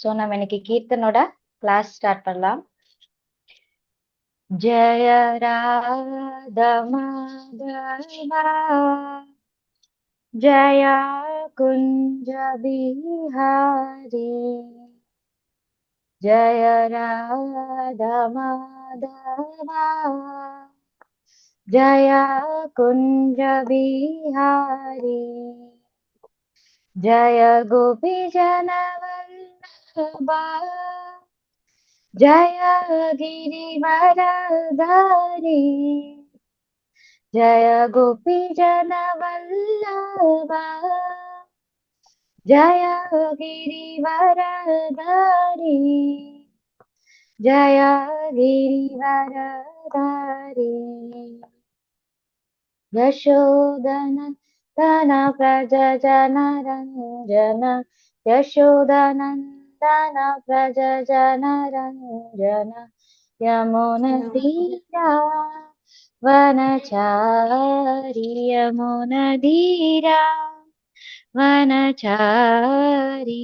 So நம்ம இன்னைக்கு கீர்த்தனோட class start பண்ணலாம். ஜெய ராதா மாதவா ஜய குஞ்ச பிஹாரி ஜய ராதா மாதவா ஜய குஞ்ச பிஹாரி जय गोपी जनवल्लभा जय गिरिवरधारी जय गोपी जनवल्लभा जय गिरिवरधारी जय गिरिवरधारी यशोदनन्दन व्रजजनरञ्जन यशोदनन्दन व्रजजनरञ्जन यमुनतीरा वनचारी यमुनतीरा वनचारी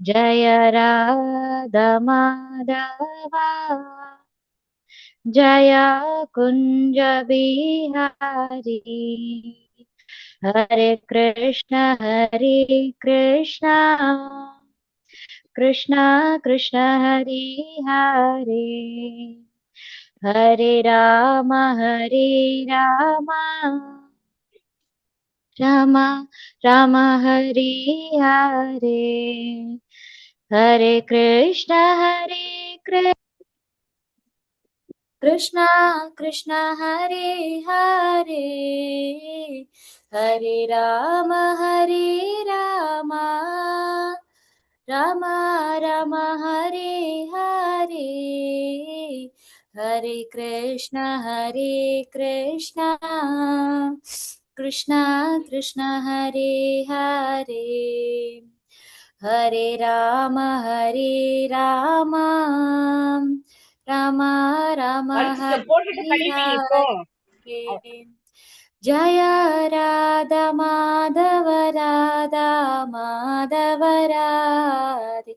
जय राधा माधवा जय कुंज बिहारी हरे कृष्ण कृष्ण कृष्ण हरे हरे हरे राम राम राम हरे हरे हरे कृष्ण कृष्ण कृष्ण हरे हरे हरे राम राम राम हरे हरे हरे कृष्ण कृष्ण कृष्ण हरे हरे हरे राम राम राम हरे हरे जय राधा माधव राधे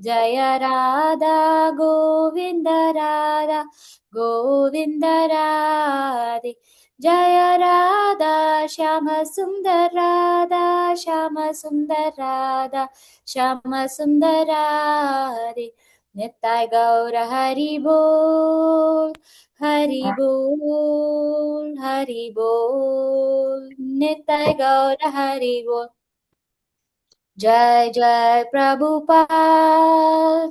जय राधा गोविंद राधे जय राधा श्याम सुंदर राधे नित्य गौर हरि बोल नित्य गौर हरि बोल जय जय प्रभुपाद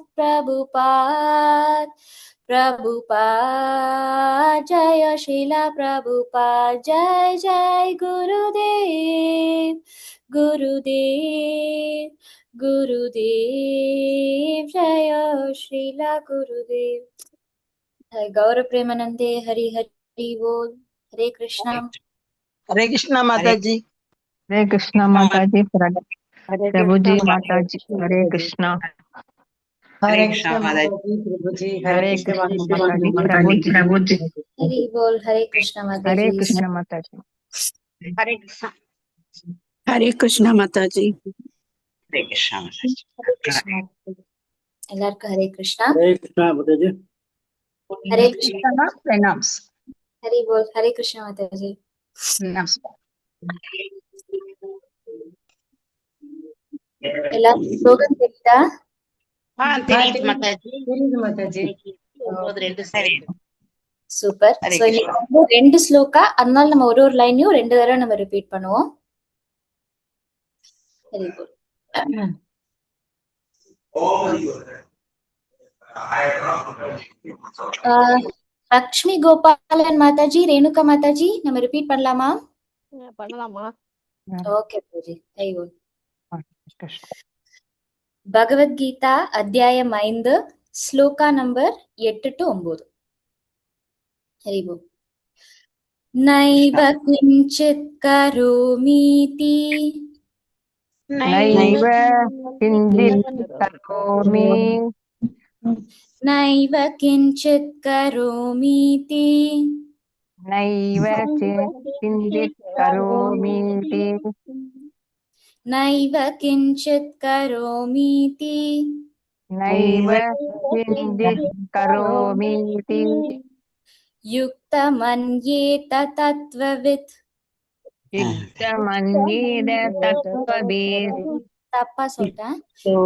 जय श्रीला प्रभुपाद जय जय गुरुदेव जय श्रीला गुरुदेव गौर प्रेमानंदे हरि हरि बोल हरे कृष्णा माता जी हरे कृष्णा माता जी प्रभु जी माता जी हरे कृष्णा हरे कृष्णा माता जी प्रभु जी हरे कृष्णा माता जी प्रभु जी हरि बोल हरे कृष्णा माता हरे जी कृष्णा माता जी हरे कृष्णा माता जी हरे कृष्णा माता जी எல்லாருக்கும் हरे कृष्णा हरे कृष्णा माता जी हरे कृष्णा प्रणाम हरि बोल हरे कृष्णा माता जी नमस्कार எல்லாருக்கும் ஸ்லோகம் தெரியுதா? தெரியுது மாதா ஜி சூப்பர். சோ இன்னைக்கு வந்து 2 ஸ்லோகா, அதனால நம்ம ஒரு லைனையும் 2 தடவை நம்ம ரிப்பீட் பண்ணுவோம். ஹரி போல். லக்ஷ்மி கோபாலன் மாதாஜி, ரேணுகா மாதாஜி நம்ம ரிப்பீட் பண்ணலாமா? பண்ணலாமா? ஓகே பூஜி. ஹரி போல். பகவத்கீதா அத்தியாயம் 5 ஸ்லோகா நம்பர் 8 to 9. ஹரி போல். नैव किञ्चित् करोमीति नैव किञ्चित् करोमि नैव किञ्चित् करोमीति नैव किञ्चित् करोमीति नैव किञ्चित् करोमीति नैव किञ्चित् करोमीति युक्तमन्येत तत्त्ववित् युक्तमन्येद तत्त्ववित् தப்பா சொல்லிட்டேன்.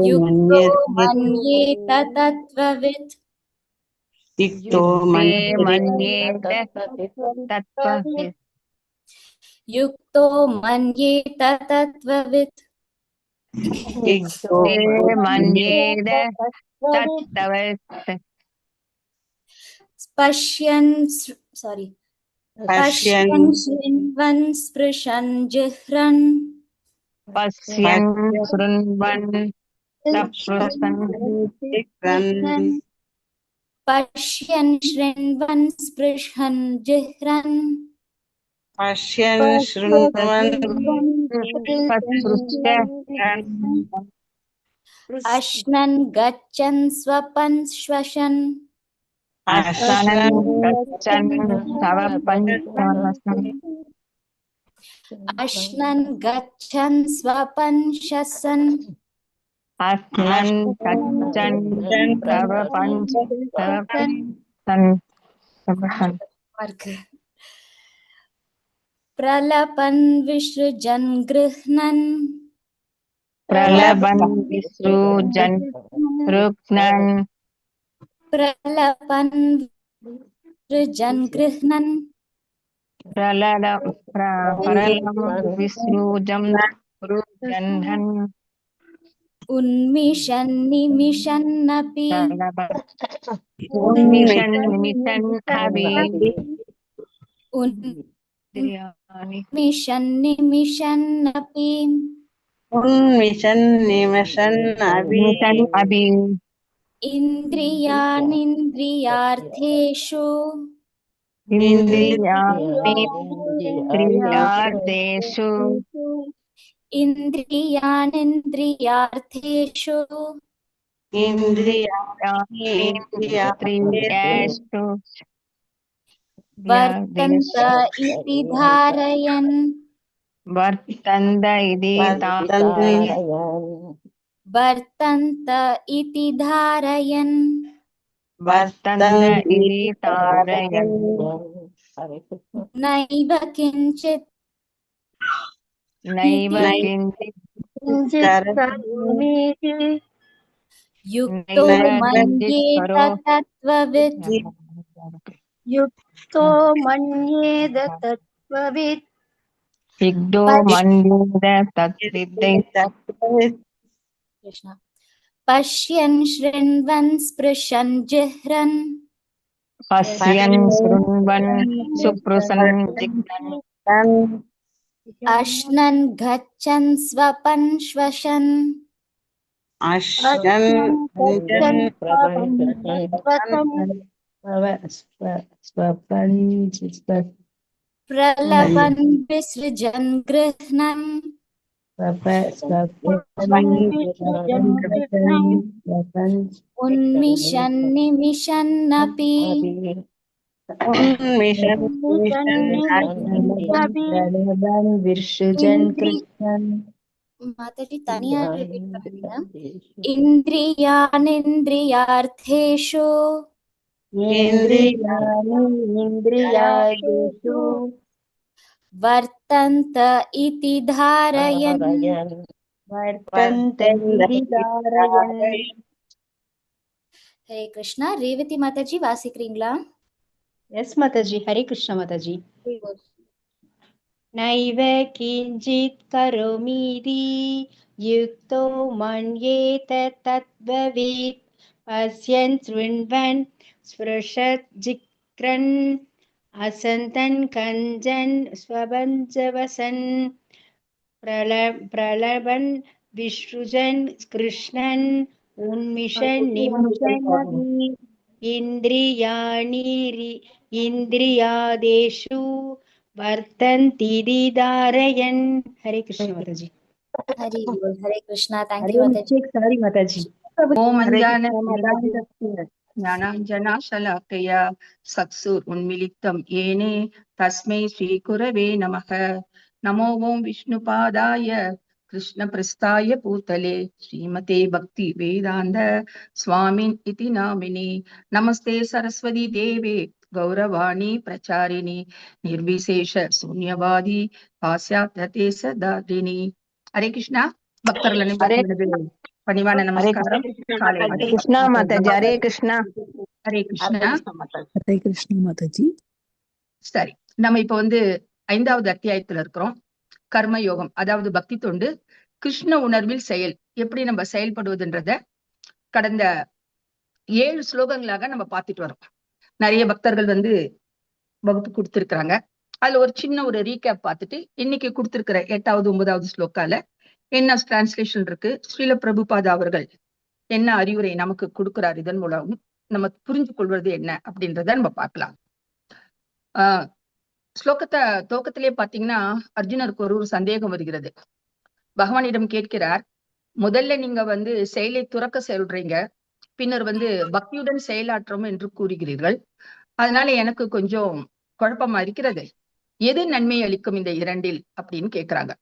யுக்தோ மன்யேத தத்வவித் युक्ते मन्येत तत्त्ववित् யுக்தோ மன்யேத தத்வவித் युक्ते मन्येद तत्त्ववित् பஷ்யன் பஷ்யன் ஸ்ருண்வன் ஸ்பிருஷன் ஜிஹ்ரன் पश्यन् शृण्वन् सपृशन् பஷ்யன் ஸ்ருண்வன் ஸ்பிருஷன் ஜிஹ்ரன் அஷ்னன் கச்சன் ஸ்வபன் ஸ்வசன் असनं गच्छन् सवपञ्चमसन् அஷ்னன் கச்சன் ஸ்வபன் ஷசன் अस्नन् गच्छन् सवपञ्चमसन् பிரலபன் விஸ்ருஜன் கிருஹ்ணன் प्रलबन् विसृजन् रुक्नन् பிரலபன் விஸ்ருஜன் கிருஹ்ணன் परलं विसृजं रुजन्हन् உன்மிஷன் நிமிஷன்னபி उन्मिषन् निमिषन् अभि உன்மிஷன் நிமிஷன்னபி निमिषन् अभि இந்திரியானிந்திரியார்த்தேஷு इन्द्रियार्थेषु இந்திரியானிந்திரியார்த்தேஷு इन्द्रियार्थेषु வர்த்தந்த இதி தாரயன் वर्तन्त इति வர்த்தந்த இதி தாரயன் वर्तन्त इति तारयन् நைவ கிஞ்சித் नैव किञ्चित् யுக்தோ மன்யேத தத்வவித் युक्तो मन्येद तत्त्ववित् युक्तो मन्येद तत्विद्यै கிருஷ்ணா பஷ்யன் ஸ்ருண்வன் ஸ்பிருஷன் ஜிஹ்ரன் पश्यन् शृण्वन् सुपृशन् जिघ्रन् அஷ்னன் கச்சன் ஸ்வபன் ஸ்வசன் பிரலபன் விஸ்ருஜன் கிருஹ்ணன் உன்மிஷன் நிமிஷன்னபி மாதாஜி தனியா ரிப்பீட் பண்ணுங்க. இந்திரியானிந்திரியார்த்தேஷு इन्द्रियाणि வர்த்தந்த இதி தாரயன் वर्तन्ते इति धारयन् ஹரே கிருஷ்ணா. ரேவதி மாதாஜி வாசிக்கிறீங்களா? यस् माताजी हरे कृष्ण माताजी नैव किञ्चित् करोमीति युक्तो मन्येत तद्भवेत् पश्यन् शृण्वन् स्पृशत् जिघ्रन् असन्तन् कञ्जन् स्वपञ्चवसन् प्रलबन् विसृजन् कृष्णन् उन्मिषन् निमिषन् इन्द्रियादेषु वर्तन्तीति धारयन् हरे कृष्ण माताजी ஹரி போல். ஹரே கிருஷ்ணா. தேங்க்யூ மாதாஜி. सारी माताजी ओम ज्ञानाञ्जनशलाकया चक्षुरुन्मीलितं येन तस्मै श्रीगुरवे नमः। नमो ओं विष्णुपादाय கிருஷ்ண பிரஸ்தாய பூதலே ஸ்ரீமதே பக்தி வேதாந்த சுவாமின் இதி நாமினி நமஸ்தே சரஸ்வதி தேவே கௌரவாணி பிரச்சாரிணி நிர்விசேஷ சூன்யவாதி பாஸ்யாத்ய தேச தாரிணி. ஹரே கிருஷ்ணா. பக்தர்கள் அனைவருக்கும் பணிவான நமஸ்காரம். காலை ஹரே வணக்கம். கிருஷ்ணா மாதாஜி. ஹரே கிருஷ்ணா. ஹரே கிருஷ்ணா. ஹரே கிருஷ்ணா மாதாஜி. சரி, நம்ம இப்ப வந்து 5வது அத்தியாயத்துல இருக்கிறோம். கர்மயோகம், அதாவது பக்தி தொண்டு, கிருஷ்ண உணர்வில் செயல், எப்படி நம்ம செயல்படுவதுன்றத கடந்த 7 ஸ்லோகங்களாக நம்ம பார்த்துட்டு வரோம். நிறைய பக்தர்கள் வந்து வகுப்பு கொடுத்திருக்கிறாங்க. அதுல ஒரு சின்ன ஒரு ரீகேப் பார்த்துட்டு இன்னைக்கு கொடுத்திருக்கிற 8வது 9வது ஸ்லோகால என்ன டிரான்ஸ்லேஷன் இருக்கு, ஸ்ரீல பிரபுபாதா அவர்கள் என்ன அறிவுரை நமக்கு கொடுக்கிறார், இதன் மூலம் நம்ம புரிஞ்சு கொள்வது என்ன அப்படின்றத நம்ம பார்க்கலாம். ஸ்லோகத்தை துவக்கத்திலே பாத்தீங்கன்னா அர்ஜுனருக்கு ஒரு சந்தேகம் வருகிறது. பகவானிடம் கேட்கிறார், முதல்ல நீங்க வந்து செயலை துறக்க சொல்றீங்க, பின்னர் வந்து பக்தியுடன் செயலாற்றும் என்று கூறுகிறீர்கள். அதனால எனக்கு கொஞ்சம் குழப்பமா இருக்கிறது. எது நன்மை அளிக்கும் இந்த இரண்டில் அப்படின்னு கேட்கிறாங்க.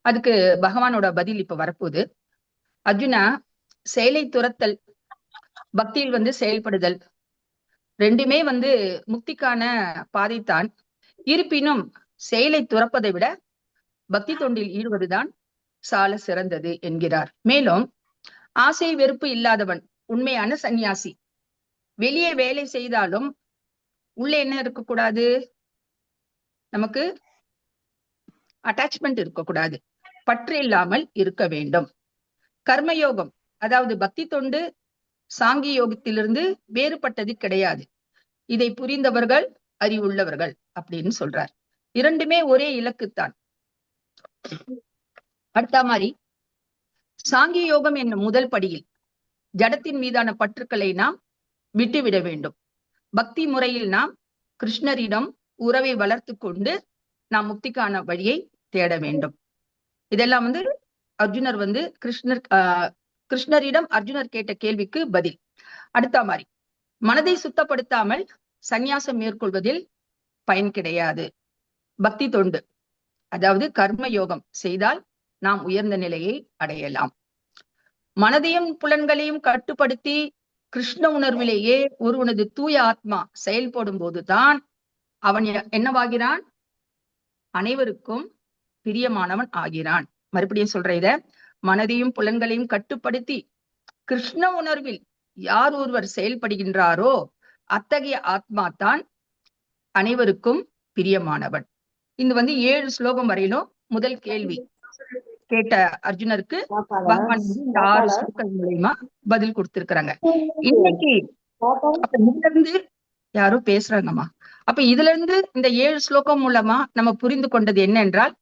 அதுக்கு பகவானோட பதில் இப்ப வரப்போகுது. அர்ஜுனா, செயலை துறத்தல், பக்தியில் வந்து செயல்படுதல், ரெண்டுமே வந்து முக்திக்கான பாதைத்தான். இருப்பினும் செயலை துறப்பதை விட பக்தி தொண்டில் ஈடுவதுதான் சால சிறந்தது என்கிறார். மேலும் ஆசை வெறுப்பு இல்லாதவன் உண்மையான சந்நியாசி. வெளியே வேலை செய்தாலும் உள்ள என்ன இருக்கக்கூடாது, நமக்கு அட்டாச்மெண்ட் இருக்கக்கூடாது, பற்று இல்லாமல் இருக்க வேண்டும். கர்மயோகம், அதாவது பக்தி தொண்டு சாங்கி யோகத்திலிருந்து வேறுபட்டது கிடையாது. இதை புரிந்தவர்கள் அறிவுள்ளவர்கள் அப்படின்னு சொல்றார். இரண்டுமே ஒரே இலக்குத்தான். அடுத்த மாதிரி சாங்கி யோகம் என்னும் முதல் படியில் ஜடத்தின் மீதான பற்றுக்களை நாம் விட்டுவிட வேண்டும். பக்தி முறையில் நாம் கிருஷ்ணரிடம் உறவை வளர்த்து கொண்டு நாம் முக்திக்கான வழியை தேட வேண்டும். இதெல்லாம் வந்து அர்ஜுனர் வந்து கிருஷ்ணரிடம் அர்ஜுனர் கேட்ட கேள்விக்கு பதில். அடுத்த மாதிரி மனதை சுத்தப்படுத்தாமல் சந்நியாசம் மேற்கொள்வதில் பயன் கிடையாது. பக்தி தொண்டு, அதாவது கர்ம யோகம் செய்தால் நாம் உயர்ந்த நிலையை அடையலாம். மனதையும் புலன்களையும் கட்டுப்படுத்தி கிருஷ்ண உணர்விலேயே ஒருவனது தூய ஆத்மா செயல்படும் போதுதான் அவன் என்னவாகிறான், அனைவருக்கும் பிரியமானவன் ஆகிறான். மறுபடியும் சொல்ற, இத மனதையும் புலன்களையும் கட்டுப்படுத்தி கிருஷ்ண உணர்வில் யார் ஒருவர் செயல்படுகின்றாரோ அத்தகைய ஆத்மா தான் அனைவருக்கும் பிரியமானவன். இது வந்து 7 ஸ்லோகம் வரையிலும் முதல் கேள்வி கேட்ட அர்ஜுனருக்கு பகவான் 6 ஸ்லோகம் மூலமா பதில் கொடுத்திருக்கிறாங்க. இன்னைக்கு அப்ப இதுல இருந்து யாரோ பேசுறாங்கம்மா. அப்ப இதுல இருந்து இந்த 7 ஸ்லோகம் மூலமா நம்ம புரிந்து கொண்டது என்ன என்றால்,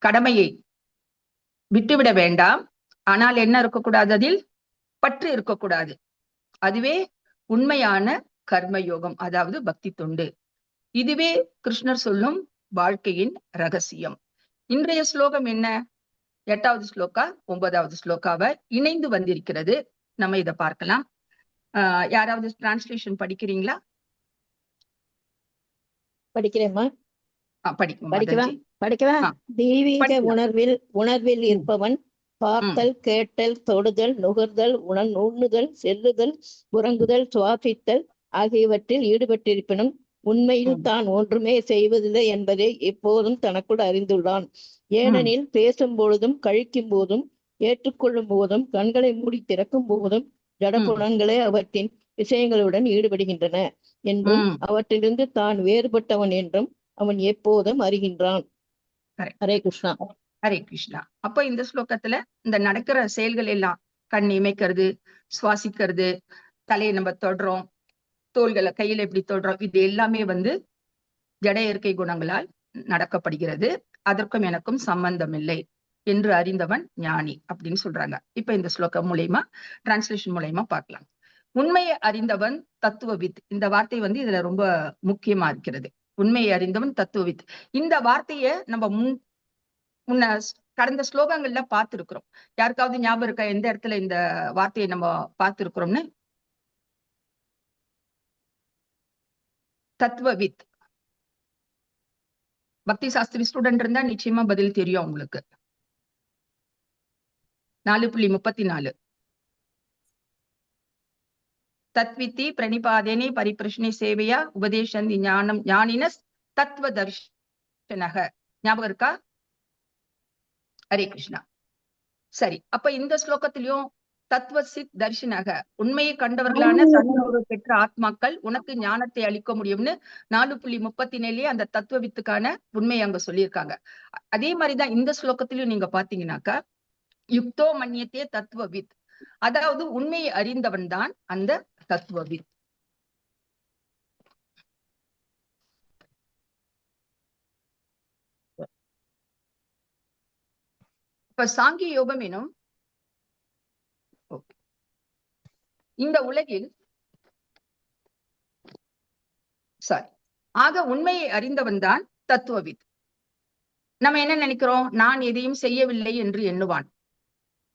கடமையை விட்டுவிட வேண்டாம், ஆனால் என்ன இருக்கக்கூடாது, அதில் பற்று இருக்கக்கூடாது. அதுவே உண்மையான கர்மயோகம், அதாவது பக்தி தொண்டு. இதுவே கிருஷ்ணர் சொல்லும் வாழ்க்கையின் ரகசியம். இன்றைய ஸ்லோகம் என்ன, 8வது ஸ்லோகா 9வது ஸ்லோகாவை இணைந்து வந்திருக்கிறது. நம்ம இதை பார்க்கலாம். யாராவது டிரான்ஸ்லேஷன் படிக்கிறீங்களா? படிக்கிறேம்மா. படிக்கவா? தெய்வீக உணர்வில் இருப்பவன் பார்த்தல், கேட்டல், தொடுதல், நுகர்தல், உண்ணுதல், செல்லுதல், உறங்குதல், சுவாசித்தல் ஆகியவற்றில் ஈடுபட்டிருப்பினும் உண்மையில் தான் ஒன்றுமே செய்வதில்லை என்பதை எப்போதும் தனக்குள் அறிந்துள்ளான். ஏனெனில் பேசும் பொழுதும், கழிக்கும் போதும், ஏற்றுக்கொள்ளும் போதும், கண்களை மூடி திறக்கும் போதும் ஜடபுலன்களே அவற்றின் விஷயங்களுடன் ஈடுபடுகின்றன என்றும் அவற்றிலிருந்து தான் வேறுபட்டவன் என்றும் அவன் எப்போதும் அறிகின்றான். ஹரே கிருஷ்ணா. ஹரே கிருஷ்ணா. அப்ப இந்த ஸ்லோகத்துல இந்த நடக்கிற செயல்கள் எல்லாம், கண் இமைக்கிறது, சுவாசிக்கிறது, தலையை நம்ம தொடுறோம், தோள்களை கையில எப்படி தொடுறோம், இது எல்லாமே வந்து ஜட இயற்கை குணங்களால் நடக்கப்படுகிறது. அதற்கும் எனக்கும் சம்பந்தம் இல்லை என்று அறிந்தவன் ஞானி அப்படின்னு சொல்றாங்க. இப்ப இந்த ஸ்லோகம் மூலயமா, டிரான்ஸ்லேஷன் மூலயமா பார்க்கலாம். உண்மையை அறிந்தவன் தத்துவவித், இந்த வார்த்தை வந்து இதுல ரொம்ப முக்கியமா இருக்கிறது. உண்மையை அறிந்தவன் தத்துவவித். இந்த வார்த்தைய நம்ம முன்ன கடந்த ஸ்லோகங்கள்ல பார்த்திருக்கிறோம். யாருக்காவது ஞாபகம் இருக்கா எந்த இடத்துல இந்த வார்த்தையை நம்ம பார்த்திருக்கிறோம்னு? தத்துவவித். பக்தி சாஸ்திரி ஸ்டூடெண்ட் இருந்தா நிச்சயமா பதில் தெரியும் உங்களுக்கு. 4.34 தத்வித்தி பிரணிபாதேனே பரிபிரஷ்னி சேவையா உபதேசந்தி ஞானம் ஞானினஸ் தத்துவ தர்ஷனக. ஞாபகம் இருக்கா? ஹரே கிருஷ்ணா. சரி, அப்ப இந்த ஸ்லோகத்திலையும் தத்துவ சித் தர்ஷனக, உண்மையை கண்டவர்களான சரணாகதி பெற்ற ஆத்மாக்கள் உனக்கு ஞானத்தை அளிக்க முடியும்னு 4.37 அந்த தத்துவவித்துக்கான உண்மையை அங்க சொல்லியிருக்காங்க. அதே மாதிரிதான் இந்த ஸ்லோகத்திலையும் நீங்க பாத்தீங்கன்னாக்கா யுக்தோ மன்னியத்தே தத்துவவித், அதாவது உண்மையை அறிந்தவன் தான் அந்த தத்துவவித். இப்ப சாங்கிய யோகம் எனும் இந்த உலகில் ஆக உண்மையை அறிந்தவன் தான் தத்துவவித். நம்ம என்ன நினைக்கிறோம்? நான் எதையும் செய்யவில்லை என்று எண்ணுவான்.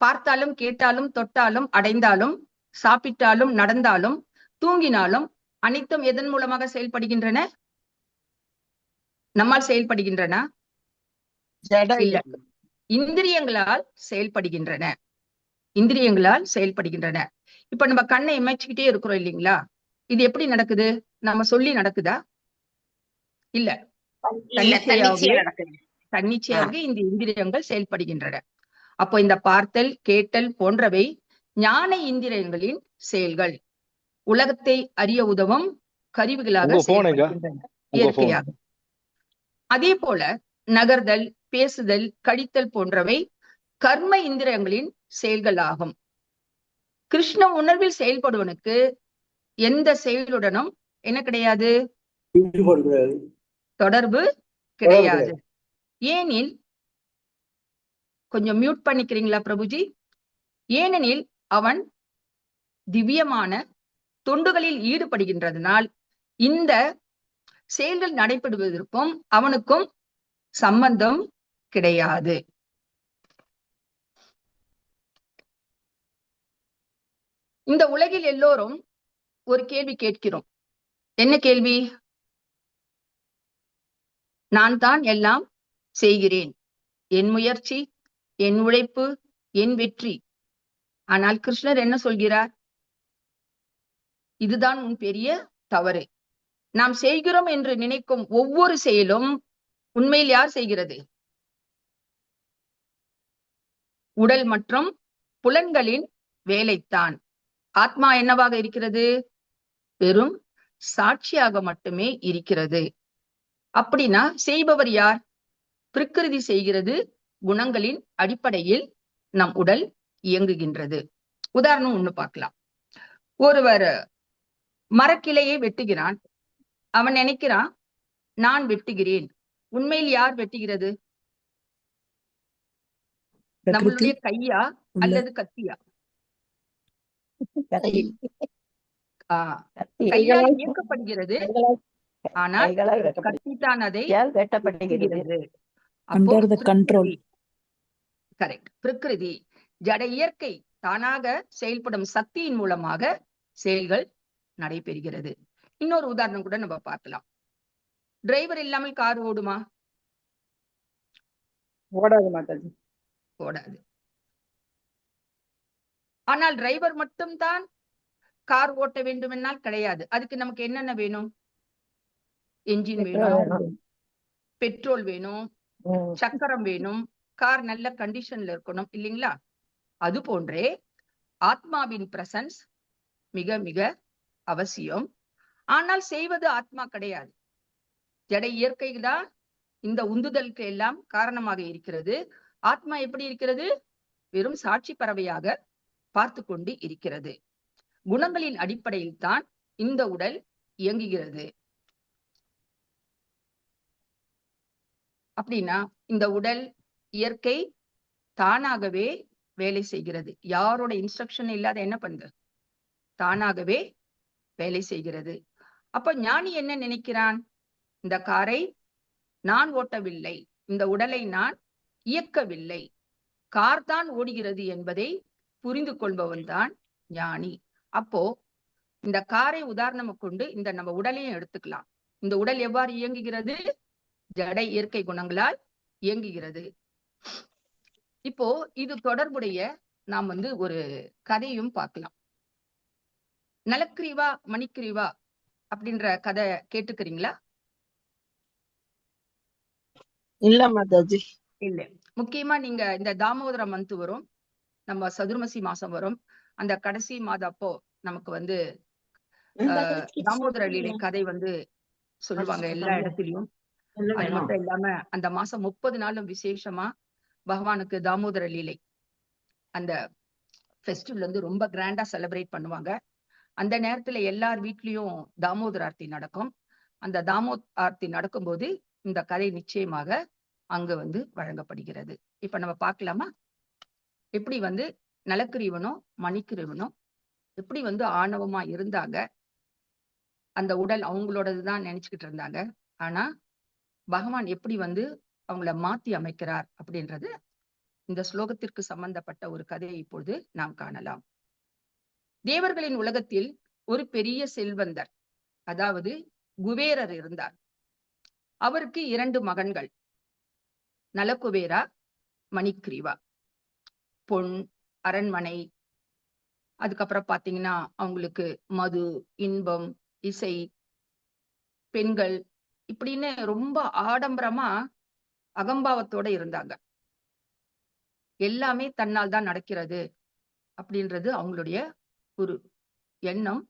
பார்த்தாலும் கேட்டாலும் தொட்டாலும் அடைந்தாலும் சாப்பிட்டாலும் நடந்தாலும் தூங்கினாலும் அனைத்தும் எதன் மூலமாக செயல்படுகின்றன? நம்மால் செயல்படுகின்றன? இல்ல, இந்திரியங்களால் செயல்படுகின்றன. இந்திரியங்களால் செயல்படுகின்றன. இப்ப நம்ம கண்ணை இமைச்சுக்கிட்டே இருக்கிறோம் இல்லைங்களா? இது எப்படி நடக்குது? நம்ம சொல்லி நடக்குதா? இல்ல, தன்னிச்சையாக இந்த இந்திரியங்கள் செயல்படுகின்றன. அப்போ இந்த பார்த்தல் கேட்டல் போன்றவை ஞான இந்திரியங்களின் செயல்கள். உலகத்தை அறிய உதவும் கருவிகளாக செயல்படுகின்றன இயற்கையாக. அதே போல நகர்தல், பேசுதல், கழித்தல் போன்றவை கர்ம இந்திரியங்களின் செயல்கள் ஆகும். கிருஷ்ண உணர்வில் செயல்படுவனுக்கு எந்த செயலுடனும் என்ன கிடையாது? தொடர்பு கிடையாது. ஏனில் கொஞ்சம் மியூட் பண்ணிக்கிறீங்களா பிரபுஜி? ஏனெனில் அவன் திவ்யமான தொண்டுகளில் ஈடுபடுகின்றதனால் இந்த செயல்கள் நடைபெறுவதற்கும் அவனுக்கும் சம்பந்தம் கிடையாது. இந்த உலகில் எல்லோரும் ஒரு கேள்வி கேட்கிறோம். என்ன கேள்வி? நான் தான் எல்லாம் செய்கிறேன், என் முயற்சி, என் உழைப்பு, என் வெற்றி. ஆனால் கிருஷ்ணர் என்ன சொல்கிறார்? இதுதான் உன் பெரிய தவறு. நாம் செய்கிறோம் என்று நினைக்கும் ஒவ்வொரு செயலும் உண்மையில் யார் செய்கிறது? உடல் மற்றும் புலன்களின் வேலைத்தான். ஆத்மா என்னவாக இருக்கிறது? வெறும் சாட்சியாக மட்டுமே இருக்கிறது. அப்படின்னா செய்பவர் யார்? பிரகிருதி செய்கிறது. குணங்களின் அடிப்படையில் நம் உடல் இயங்குகின்றது. உதாரணம் ஒண்ணு பார்க்கலாம். ஒருவர் மரக்கிளையை வெட்டுகிறான். அவன் நினைக்கிறான் நான் வெட்டுகிறேன். உண்மையில் யார் வெட்டுகிறது? நம்மளுடைய கையா அல்லது கத்தியா? கையால் இயக்கப்படுகிறது, ஆனால் கத்தித்தான் அதை வெட்டப்படுகிறது. கரெக்ட். பிரகிருதி, ஜட இயற்கை தானாக செயல்படும் சக்தியின் மூலமாக செயல்கள் நடைபெறுகிறது. இன்னொரு உதாரணம் கூட நம்ம பார்க்கலாம். டிரைவர் இல்லாமல் கார் ஓடுமா? ஓடாது மாதாஜி. ஓடாது. ஆனால் டிரைவர் மட்டும்தான் கார் ஓட்ட வேண்டும் என்னால் கிடையாது. அதுக்கு நமக்கு என்னென்ன வேணும்? என்ஜின் வேணும், பெட்ரோல் வேணும், சக்கரம் வேணும், கார் நல்ல கண்டிஷன்ல இருக்கணும் இல்லைங்களா? அது போன்றே ஆத்மாவின் பிரசன்ஸ் மிக மிக அவசியம். ஆனால் செய்வது ஆத்மா கிடையாது. ஜட இயற்கை தான் இந்த உந்துதலுக்கு எல்லாம் காரணமாக இருக்கிறது. ஆத்மா எப்படி இருக்கிறது? வெறும் சாட்சி பறவையாக பார்த்து கொண்டு இருக்கிறது. குணங்களின் அடிப்படையில் தான் இந்த உடல் இயங்குகிறது. அப்படின்னா இந்த உடல் இயற்கை தானாகவே வேலை செய்கிறது. யாரோட இன்ஸ்ட்ரக்ஷன் இல்லாத என்ன பண்ணுது? தானாகவே வேலை செய்கிறது. அப்ப ஞானி என்ன நினைக்கிறான்? இந்த காரை நான் ஓட்டவில்லை, இந்த உடலை நான் இயக்கவில்லை, கார் தான் ஓடுகிறது என்பதை புரிந்து கொள்பவன் தான் ஞானி. அப்போ இந்த காரை உதாரணம் கொண்டு இந்த நம்ம உடலையும் எடுத்துக்கலாம். இந்த உடல் எவ்வாறு இயங்குகிறது? ஜட இயற்கை குணங்களால் இயங்குகிறது. இப்போ இது தொடர்புடைய நாம் வந்து ஒரு கதையும் பார்க்கலாம். நலக்கிரீவா மணிக்கிரீவா அப்படின்ற கதை கேட்டுக்கிறீங்களா? இல்ல மாதாஜி. இல்ல. முக்கியமா நீங்க இந்த தாமோதர மந்த் வரும், நம்ம சதுர்மசி மாசம் வரும். அந்த கடைசி மாதம் அப்போ நமக்கு வந்து தாமோதர லீலை கதை வந்து சொல்லுவாங்க எல்லா இடத்துலயும். அது மட்டும் இல்லாம அந்த மாசம் 30 நாளும் விசேஷமா பகவானுக்கு தாமோதர லீலை அந்த ஃபெஸ்டிவல் வந்து ரொம்ப கிராண்டா செலிப்ரேட் பண்ணுவாங்க. அந்த நேரத்துல எல்லார் வீட்லயும் தாமோதர ஆர்த்தி நடக்கும். அந்த ஆர்த்தி நடக்கும்போது இந்த கதை நிச்சயமாக அங்க வந்து வழங்கப்படுகிறது. இப்ப நம்ம பார்க்கலாமா? எப்படி வந்து நலக்கிரீவனும் மணிக்கிரீவனும் எப்படி வந்து ஆணவமா இருந்தாங்க, அந்த உடல் அவங்களோடதுதான் நினைச்சுக்கிட்டு இருந்தாங்க. ஆனா பகவான் எப்படி வந்து அவங்கள மாத்தி அமைக்கிறார் அப்படின்றது இந்த ஸ்லோகத்திற்கு சம்பந்தப்பட்ட ஒரு கதையை இப்பொழுது நாம் காணலாம். தேவர்களின் உலகத்தில் ஒரு பெரிய செல்வந்தர், அதாவது குபேரர் இருந்தார். அவருக்கு 2 மகன்கள், நலகுபேரா, மணிக்கிரீவா. பொன், அரண்மனை, அதுக்கப்புறம் பாத்தீங்கன்னா அவங்களுக்கு மது, இன்பம், இசை, பெண்கள், இப்படின்னு ரொம்ப ஆடம்பரமா அகம்பாவத்தோட இருந்தாங்க. எல்லாமே தன்னால் தான் நடக்கிறது அப்படின்றது அவங்களுடைய ஒரு எண்ணம்.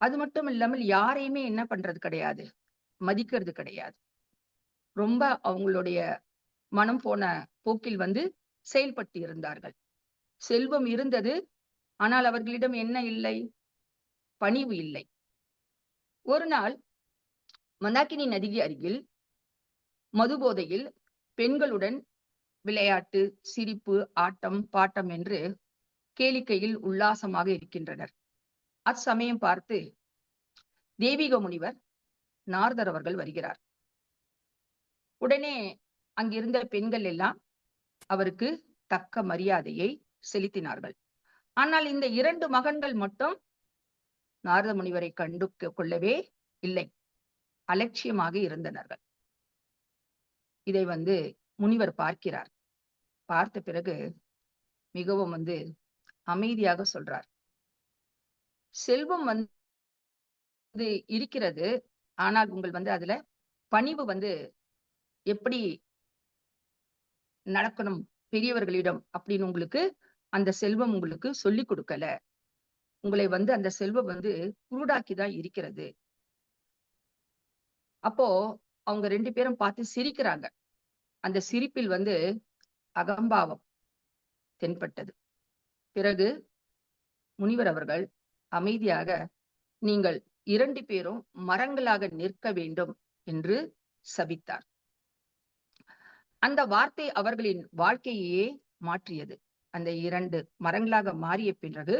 அது மட்டும் இல்லாமல் யாரையுமே என்ன பண்றது கிடையாது, மதிக்கிறது கிடையாது. ரொம்ப அவங்களுடைய மனம் போன போக்கில் வந்து செயல்பட்டு இருந்தார்கள். செல்வம் இருந்தது, ஆனால் அவர்களிடம் என்ன இல்லை? பணிவு இல்லை. ஒரு நாள் மந்தாகினி நதிக்கு அருகில் மதுபோதையில் பெண்களுடன் விளையாட்டு, சிரிப்பு, ஆட்டம், பாட்டம் என்று கேளிக்கையில் உல்லாசமாக இருக்கின்றனர். அச்சமயம் பார்த்து தெய்வீக முனிவர் நாரதர் அவர்கள் வருகிறார். உடனே அங்கிருந்த பெண்கள் எல்லாம் அவருக்கு தக்க மரியாதையை செலுத்தினார்கள். ஆனால் இந்த 2 மகன்கள் மட்டும் நாரத முனிவரை கண்டு கொள்ளவே இல்லை, அலட்சியமாக இருந்தனர்கள். இதை வந்து முனிவர் பார்க்கிறார். பார்த்த பிறகு மிகவும் வந்து அமைதியாக சொல்றார், செல்வம் வந்து இருக்கிறது, ஆனால் உங்கள் வந்து அதுல பணிவு வந்து எப்படி நடக்கணும் பெரியவர்களிடம் அப்படின்னு உங்களுக்கு அந்த செல்வம் உங்களுக்கு சொல்லி கொடுக்கல. உங்களை வந்து அந்த செல்வம் வந்து குருடாக்கிதான் இருக்கிறது. அப்போ அவங்க 2 பேரும் பார்த்து சிரிக்கிறாங்க. அந்த சிரிப்பில் வந்து அகம்பாவம் தென்பட்டது. பிறகு முனிவர் அவர்கள் அமைதியாக, நீங்கள் 2 பேரும் மரங்களாக நிற்க வேண்டும் என்று சபித்தார். அந்த வார்த்தை அவர்களின் வாழ்க்கையே மாற்றியது. அந்த 2 மரங்களாக மாறிய பிறகு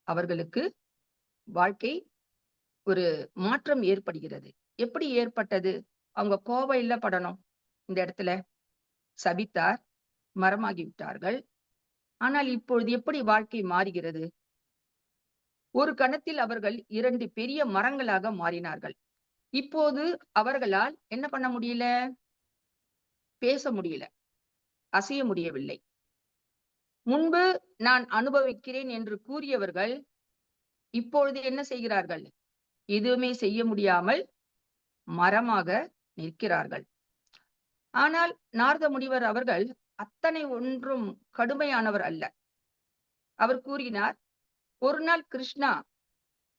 அவர்களுக்கு வாழ்க்கை ஒரு மாற்றம் ஏற்படுகிறது. எப்படி ஏற்பட்டது? அவங்க கோபம் இல்ல படணும். இந்த இடத்துல சபித்தார், மரமாகி விட்டார்கள். ஆனால் இப்பொழுது எப்படி வாழ்க்கை மாறுகிறது? ஒரு கணத்தில் அவர்கள் 2 பெரிய மரங்களாக மாறினார்கள். இப்போது அவர்களால் என்ன பண்ண முடியல? பேச முடியல, அசைய முடியவில்லை. முன்பு நான் அனுபவிக்கிறேன் என்று கூறியவர்கள் இப்பொழுது என்ன செய்கிறார்கள்? எதுவுமே செய்ய முடியாமல் மரமாக நிற்கிறார்கள். ஆனால் நாரத முனிவர் அவர்கள் அத்தனை ஒன்றும் கடுமையானவர் அல்ல. அவர் கூறினார், ஒரு நாள் கிருஷ்ணா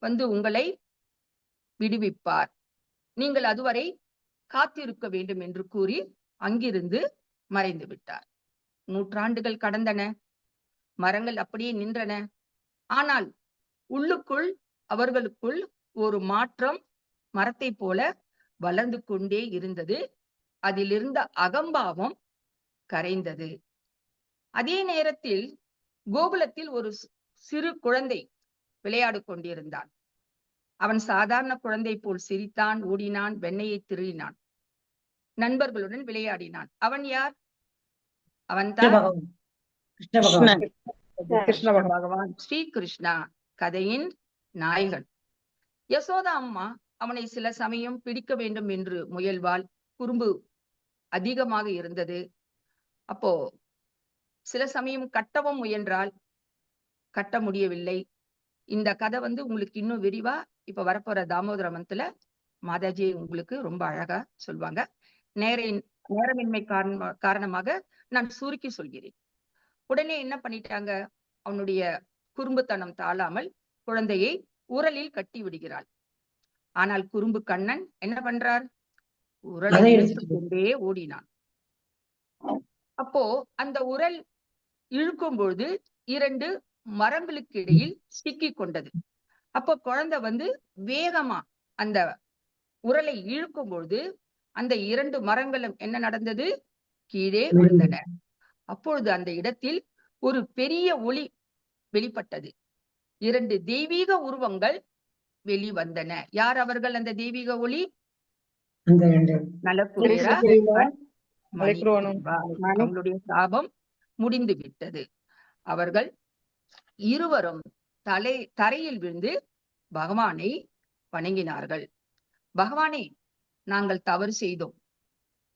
வந்து உங்களை விடுவிப்பார், நீங்கள் அதுவரை காத்திருக்க வேண்டும் என்று கூறி அங்கிருந்து மறைந்து விட்டார். நூற்றாண்டுகள் கடந்தன, மரங்கள் அப்படியே நின்றன. ஆனால் உள்ளுக்குள் அவர்களுக்குள் ஒரு மாற்றம் மரத்தை போல வளர்ந்து கொண்டே இருந்தது. அதிலிருந்த அகம்பாவம் கரைந்தது. அதே நேரத்தில் கோகுலத்தில் ஒரு சிறு குழந்தை விளையாடு கொண்டிருந்தான். அவன் சாதாரண குழந்தை போல் சிரித்தான், ஓடினான், வெண்ணையை திருடினான், நண்பர்களுடன் விளையாடினான். அவன் யார்? அவன்தான் கிருஷ்ண பகவான், ஸ்ரீ கிருஷ்ணா கதையின் நாயகன். யசோதா அம்மா அவனை சில சமயம் பிடிக்க வேண்டும் என்று முயல்வாள். குறும்பு அதிகமாக இருந்தது. அப்போ சில சமயம் கட்டவும் முயன்றால் கட்ட முடியவில்லை. இந்த கதை உங்களுக்கு இன்னும் விரிவா இப்ப வரப்போற தாமோதர மந்த்ல மாதாஜி உங்களுக்கு ரொம்ப அழகா சொல்வாங்க. நேரமின்மை காரணமாக நான் சுருக்கி சொல்கிறேன். உடனே என்ன பண்ணிட்டாங்க, அவனுடைய குறும்புத்தனம் தாழாமல் குழந்தையை உரலில் கட்டி விடுகிறாள். ஆனால் குறும்பு கண்ணன் என்ன பண்றார், உரலை இழுத்துக் கொண்டே ஓடினான். அப்போ அந்த உரல் இழுக்கும் பொழுது 2 மரங்களுக்கு இடையில் சிக்கி கொண்டது. அப்போ குழந்தை வேகமா அந்த உரலை இழுக்கும் பொழுது அந்த 2 மரங்களும் என்ன நடந்தது, கீழே விழுந்தன. அப்பொழுது அந்த இடத்தில் ஒரு பெரிய ஒளி வெளிப்பட்டது. 2 தெய்வீக உருவங்கள் வெளிவந்தன. யார் அவர்கள் அந்த தெய்வீக ஒளி? நலக்குபேரா, அவங்களுடைய சாபம் முடிந்து விட்டது. அவர்கள் இருவரும் தரையில் விழுந்து பகவானை வணங்கினார்கள். பகவானே, நாங்கள் தவறு செய்தோம்,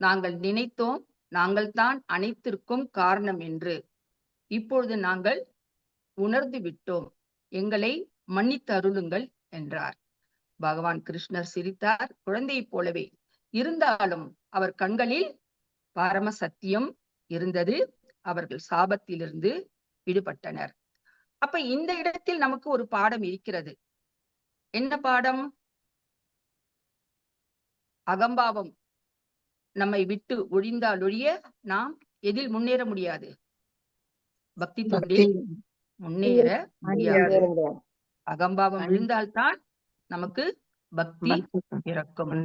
நாங்கள் நினைத்தோம் நாங்கள் தான் அனைத்திற்கும் காரணம் என்று. இப்பொழுது நாங்கள் உணர்ந்து விட்டோம், எங்களை மன்னித்து அருளுங்கள் என்றார். பகவான் கிருஷ்ணர் சிரித்தார், குழந்தையைப் போலவே. இருந்தாலும் அவர் கண்களில் பரம சத்தியம் இருந்தது. அவர்கள் சாபத்திலிருந்து விடுபட்டனர். அப்ப இந்த இடத்தில் நமக்கு ஒரு பாடம் இருக்கிறது. என்ன பாடம்? அகம்பாவம் நம்மை விட்டு ஒழிந்தாலொழிய நாம் எதில் முன்னேற முடியாது? பக்தி தொண்டில் முன்னேற முடியாது. அகம்பாவம் விழுந்தால்தான் நமக்கு பக்தி பிறக்கும்.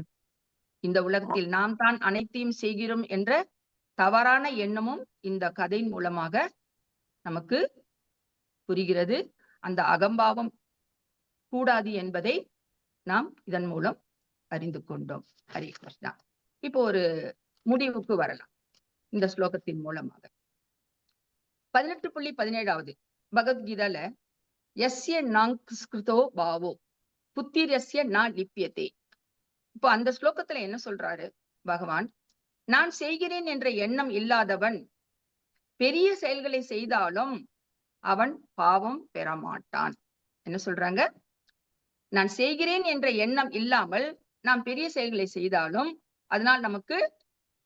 இந்த உலகத்தில் நாம் தான் அனைத்தையும் செய்கிறோம் என்ற தவறான எண்ணமும் இந்த கதையின் மூலமாக நமக்கு புரிகிறது. அந்த அகம்பாவம் கூடாது என்பதை நாம் இதன் மூலம் அறிந்து கொண்டோம். ஹரே கிருஷ்ணா. இப்போ ஒரு முடிவுக்கு வரலாம் இந்த ஸ்லோகத்தின் மூலமாக. 18.17 பகவத்கீதால யஸ்ய நாங்கிருதோ பாவோ புத்திரஸ்ய ந லிப்யதே. இப்போ அந்த ஸ்லோகத்துல என்ன சொல்றாரு பகவான்? நான் செய்கிறேன் என்ற எண்ணம் இல்லாதவன் பெரிய செயல்களை செய்தாலும் அவன் பாவம் பெறமாட்டான். என்ன சொல்றாங்க? நான் செய்கிறேன் என்ற எண்ணம் இல்லாமல் நாம் பெரிய செயல்களை செய்தாலும் அதனால் நமக்கு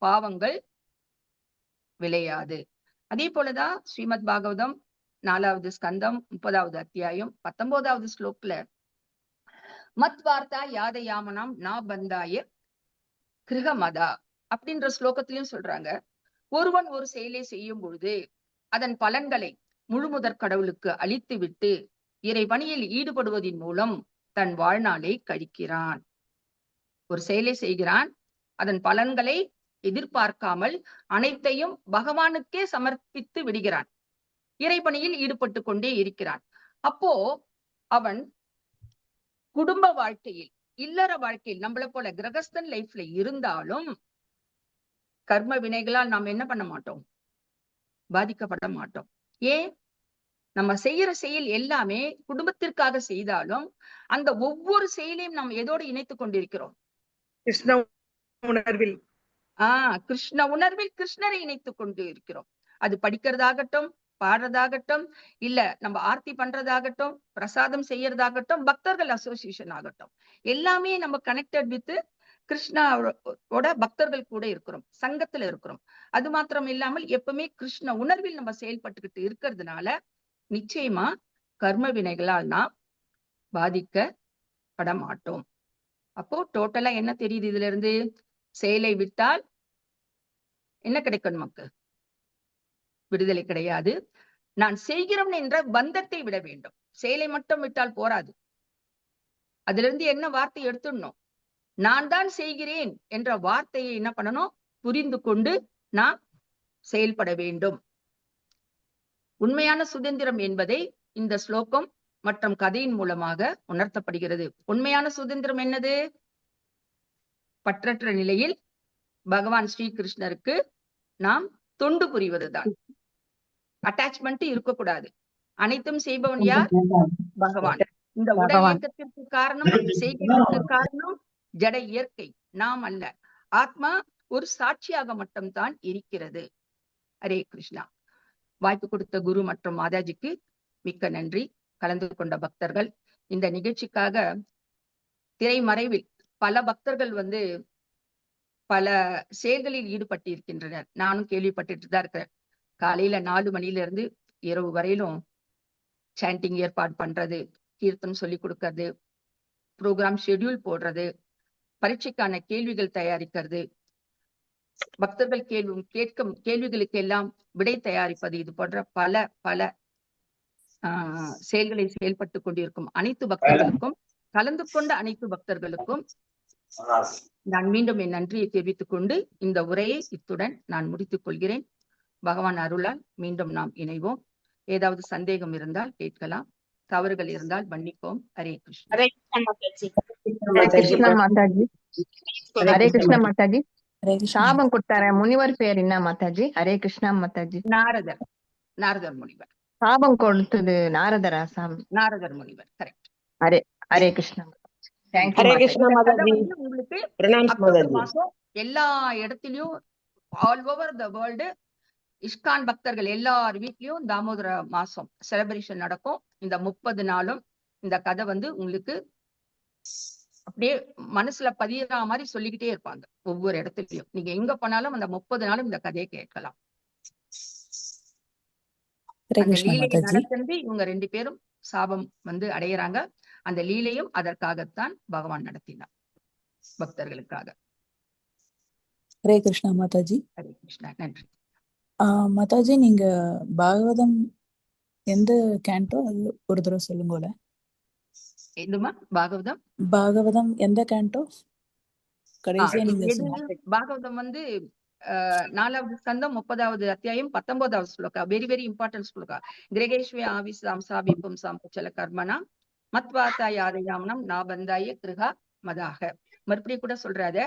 பாவங்கள் விளையாது. அதே போலதான் ஸ்ரீமத் பாகவதம் 4வது ஸ்கந்தம் 30வது அத்தியாயம் 19வது ஸ்லோக்ல மத் வார்த்தா யாதயாமனாம் நா பந்தாய கிருஹமதா அப்படின்ற ஸ்லோகத்திலையும் சொல்றாங்க, ஒருவன் ஒரு செயலை செய்யும் பொழுது அதன் பலன்களை முழுமுதற் கடவுளுக்கு அளித்து விட்டு இறை பணியில் ஈடுபடுவதன் மூலம் தன் வாழ்நாளை கழிக்கிறான். ஒரு செயலை செய்கிறான், அதன் பலன்களை எதிர்பார்க்காமல் அனைத்தையும் பகவானுக்கே சமர்ப்பித்து விடுகிறான், இறைபணியில் ஈடுபட்டு கொண்டே இருக்கிறான். அப்போ அவன் குடும்ப வாழ்க்கையில், இல்லற வாழ்க்கையில் நம்மள போல கிரகஸ்தன் லைஃப்ல இருந்தாலும் கர்ம வினைகளால் நாம் என்ன பண்ண மாட்டோம், பாதிக்கப்பட மாட்டோம். ஏன்? நம்ம செய்யற செயல் எல்லாமே குடும்பத்திற்காக செய்தாலும் அந்த ஒவ்வொரு செயலையும் நாம் எதோடு இணைத்துக் கொண்டிருக்கிறோம்? கிருஷ்ண உணர்வில். கிருஷ்ண உணர்வில் கிருஷ்ணரை இணைத்துக் கொண்டு இருக்கிறோம். அது படிக்கிறதாகட்டும், பாடுறதாகட்டும், இல்ல நம்ம ஆர்த்தி பண்றதாகட்டும், பிரசாதம் செய்யறதாகட்டும், பக்தர்கள் அசோசியேஷன் ஆகட்டும், எல்லாமே நம்ம கனெக்டட் வித் கிருஷ்ணாவோட பக்தர்கள் கூட இருக்கிறோம், சங்கத்துல இருக்கிறோம். அது மாத்திரம் இல்லாமல் எப்பவுமே கிருஷ்ண உணர்வில் நம்ம செயல்பட்டுக்கிட்டு இருக்கிறதுனால நிச்சயமா கர்ம வினைகளால் நாம் பாதிக்கப்பட மாட்டோம். அப்போ டோட்டலா என்ன தெரியுது இதுல இருந்து? செயலை விட்டால் என்ன கிடைக்கும் நமக்கு? விடுதலை கிடையாது. நான் செய்கிறோம் என்ற பந்தத்தை விட வேண்டும். செயலை மட்டும் விட்டால் போராது. அதுல இருந்து என்ன வார்த்தை எடுத்துடணும்? நான் தான் செய்கிறேன் என்ற வார்த்தையை என்ன பண்ணணும்? புரிந்து கொண்டு நாம் செயல்பட வேண்டும். உண்மையான சுதந்திரம் என்பதை இந்த ஸ்லோகம் மற்றும் கதையின் மூலமாக உணர்த்தப்படுகிறது. உண்மையான சுதந்திரம் என்னது? பற்றற்ற நிலையில் பகவான் ஸ்ரீகிருஷ்ணருக்கு நாம் தொண்டு புரிவதுதான். அட்டாச்மெண்ட் இருக்கக்கூடாது. அனைத்தும் செய்பவன் யார்? பகவான். இந்த உடல் இயக்கத்திற்கு காரணம், செய்கிறதுக்கு காரணம் ஜட இயற்கை, நாம் அல்ல. ஆத்மா ஒரு சாட்சியாக மட்டும்தான் இருக்கிறது. ஹரே கிருஷ்ணா. வாய்ப்பு கொடுத்த குரு மற்றும் மாதாஜிக்கு மிக்க நன்றி. கலந்து கொண்ட பக்தர்கள், இந்த நிகழ்ச்சிக்காக திரைமறைவில் பல பக்தர்கள் பல செயல்களில் ஈடுபட்டு இருக்கின்றனர். நானும் கேள்விப்பட்டுட்டு தான் இருக்கிறேன். காலையில 4 மணில இருந்து இரவு வரையிலும் சாண்டிங் ஏற்பாடு பண்றது, கீர்த்தனம் சொல்லி கொடுக்கறது, ப்ரோக்ராம் ஷெட்யூல் போடுறது, பரீட்சைக்கான கேள்விகள் தயாரிக்கிறது, பக்தர்கள் கேட்கும் கேள்விகளுக்கு எல்லாம் விடை தயாரிப்பது, இது போன்ற பல பல செயல்களை செயல்பட்டு கொண்டிருக்கும் அனைத்து பக்தர்களுக்கும், கலந்து கொண்ட அனைத்து பக்தர்களுக்கும் நான் மீண்டும் என் நன்றியை தெரிவித்துக் கொண்டு இந்த உரையை இத்துடன் நான் முடித்துக் கொள்கிறேன். பகவான் அருளால் மீண்டும் நாம் இணைவோம். ஏதாவது சந்தேகம் இருந்தால் கேட்கலாம், தவறுகள் இருந்தால் மன்னிப்போம். ஹரே கிருஷ்ணா. ஹரே கிருஷ்ணா மாதாஜி. ஹரே கிருஷ்ணா மாதாஜி. சாபம் கொடுத்தார முனிவர் பேர் என்ன மாதாஜி? ஹரே கிருஷ்ணா மாதாஜி. நாரதர் முனிவர். சாபம் கொடுத்தது நாரதரா? நாரதர் முனிவர், கரெக்ட். ஹரே கிருஷ்ணா. ஹரே கிருஷ்ணா மாதாஜி. உங்களுக்கு பிரணாம் அக்டோபர் மாதாஜி. மாசம் எல்லா இடத்திலயும் all over the world ISKCON பக்தர்கள் எல்லார் வீட்லயும் தாமோதர மாசம் செலிப்ரேஷன் நடக்கும். இந்த 30 நாளும் இந்த கதை உங்களுக்கு அப்படியே மனசுல பதியற மாதிரி சொல்லிக்கிட்டே இருப்பாங்க. ஒவ்வொரு இடத்துலயும் நீங்க எங்க போனாலும் அந்த 30 நாளும் இந்த கதையை கேட்கலாம். அந்த லீலையை நடந்து இவங்க 2 பேரும் சாபம் அடையறாங்க. அந்த லீலையும் அதற்காகத்தான் பகவான் நடத்தினார், பக்தர்களுக்காக. ஹரே கிருஷ்ணா மாதாஜி. ஹரே கிருஷ்ணா. நன்றி மாதாஜி. நீங்க பாகவதம் எந்த கேண்டோ அது ஒரு தடவை சொல்லுங்க. எதுமா பாகவதம்? பாகவதம் எந்த கேண்டோ கடைசியா நீங்க சொன்னீங்க? பாகவதம் 4வது ஸ்கந்தம் 30வது அத்தியாயம் 19வது ஸ்லோகா. வெரி வெரி இம்பார்ட்டன்ட் ஸ்லோகா. கிரகேஷ்வே ஆவிசாம் சாபிப்பும் சாம்புச்சல கர்மனா மத்வாத்தா யாதயாமனம் நாபந்தாய கிருஹா மதாக. மறுபடியும் கூட சொல்றாத,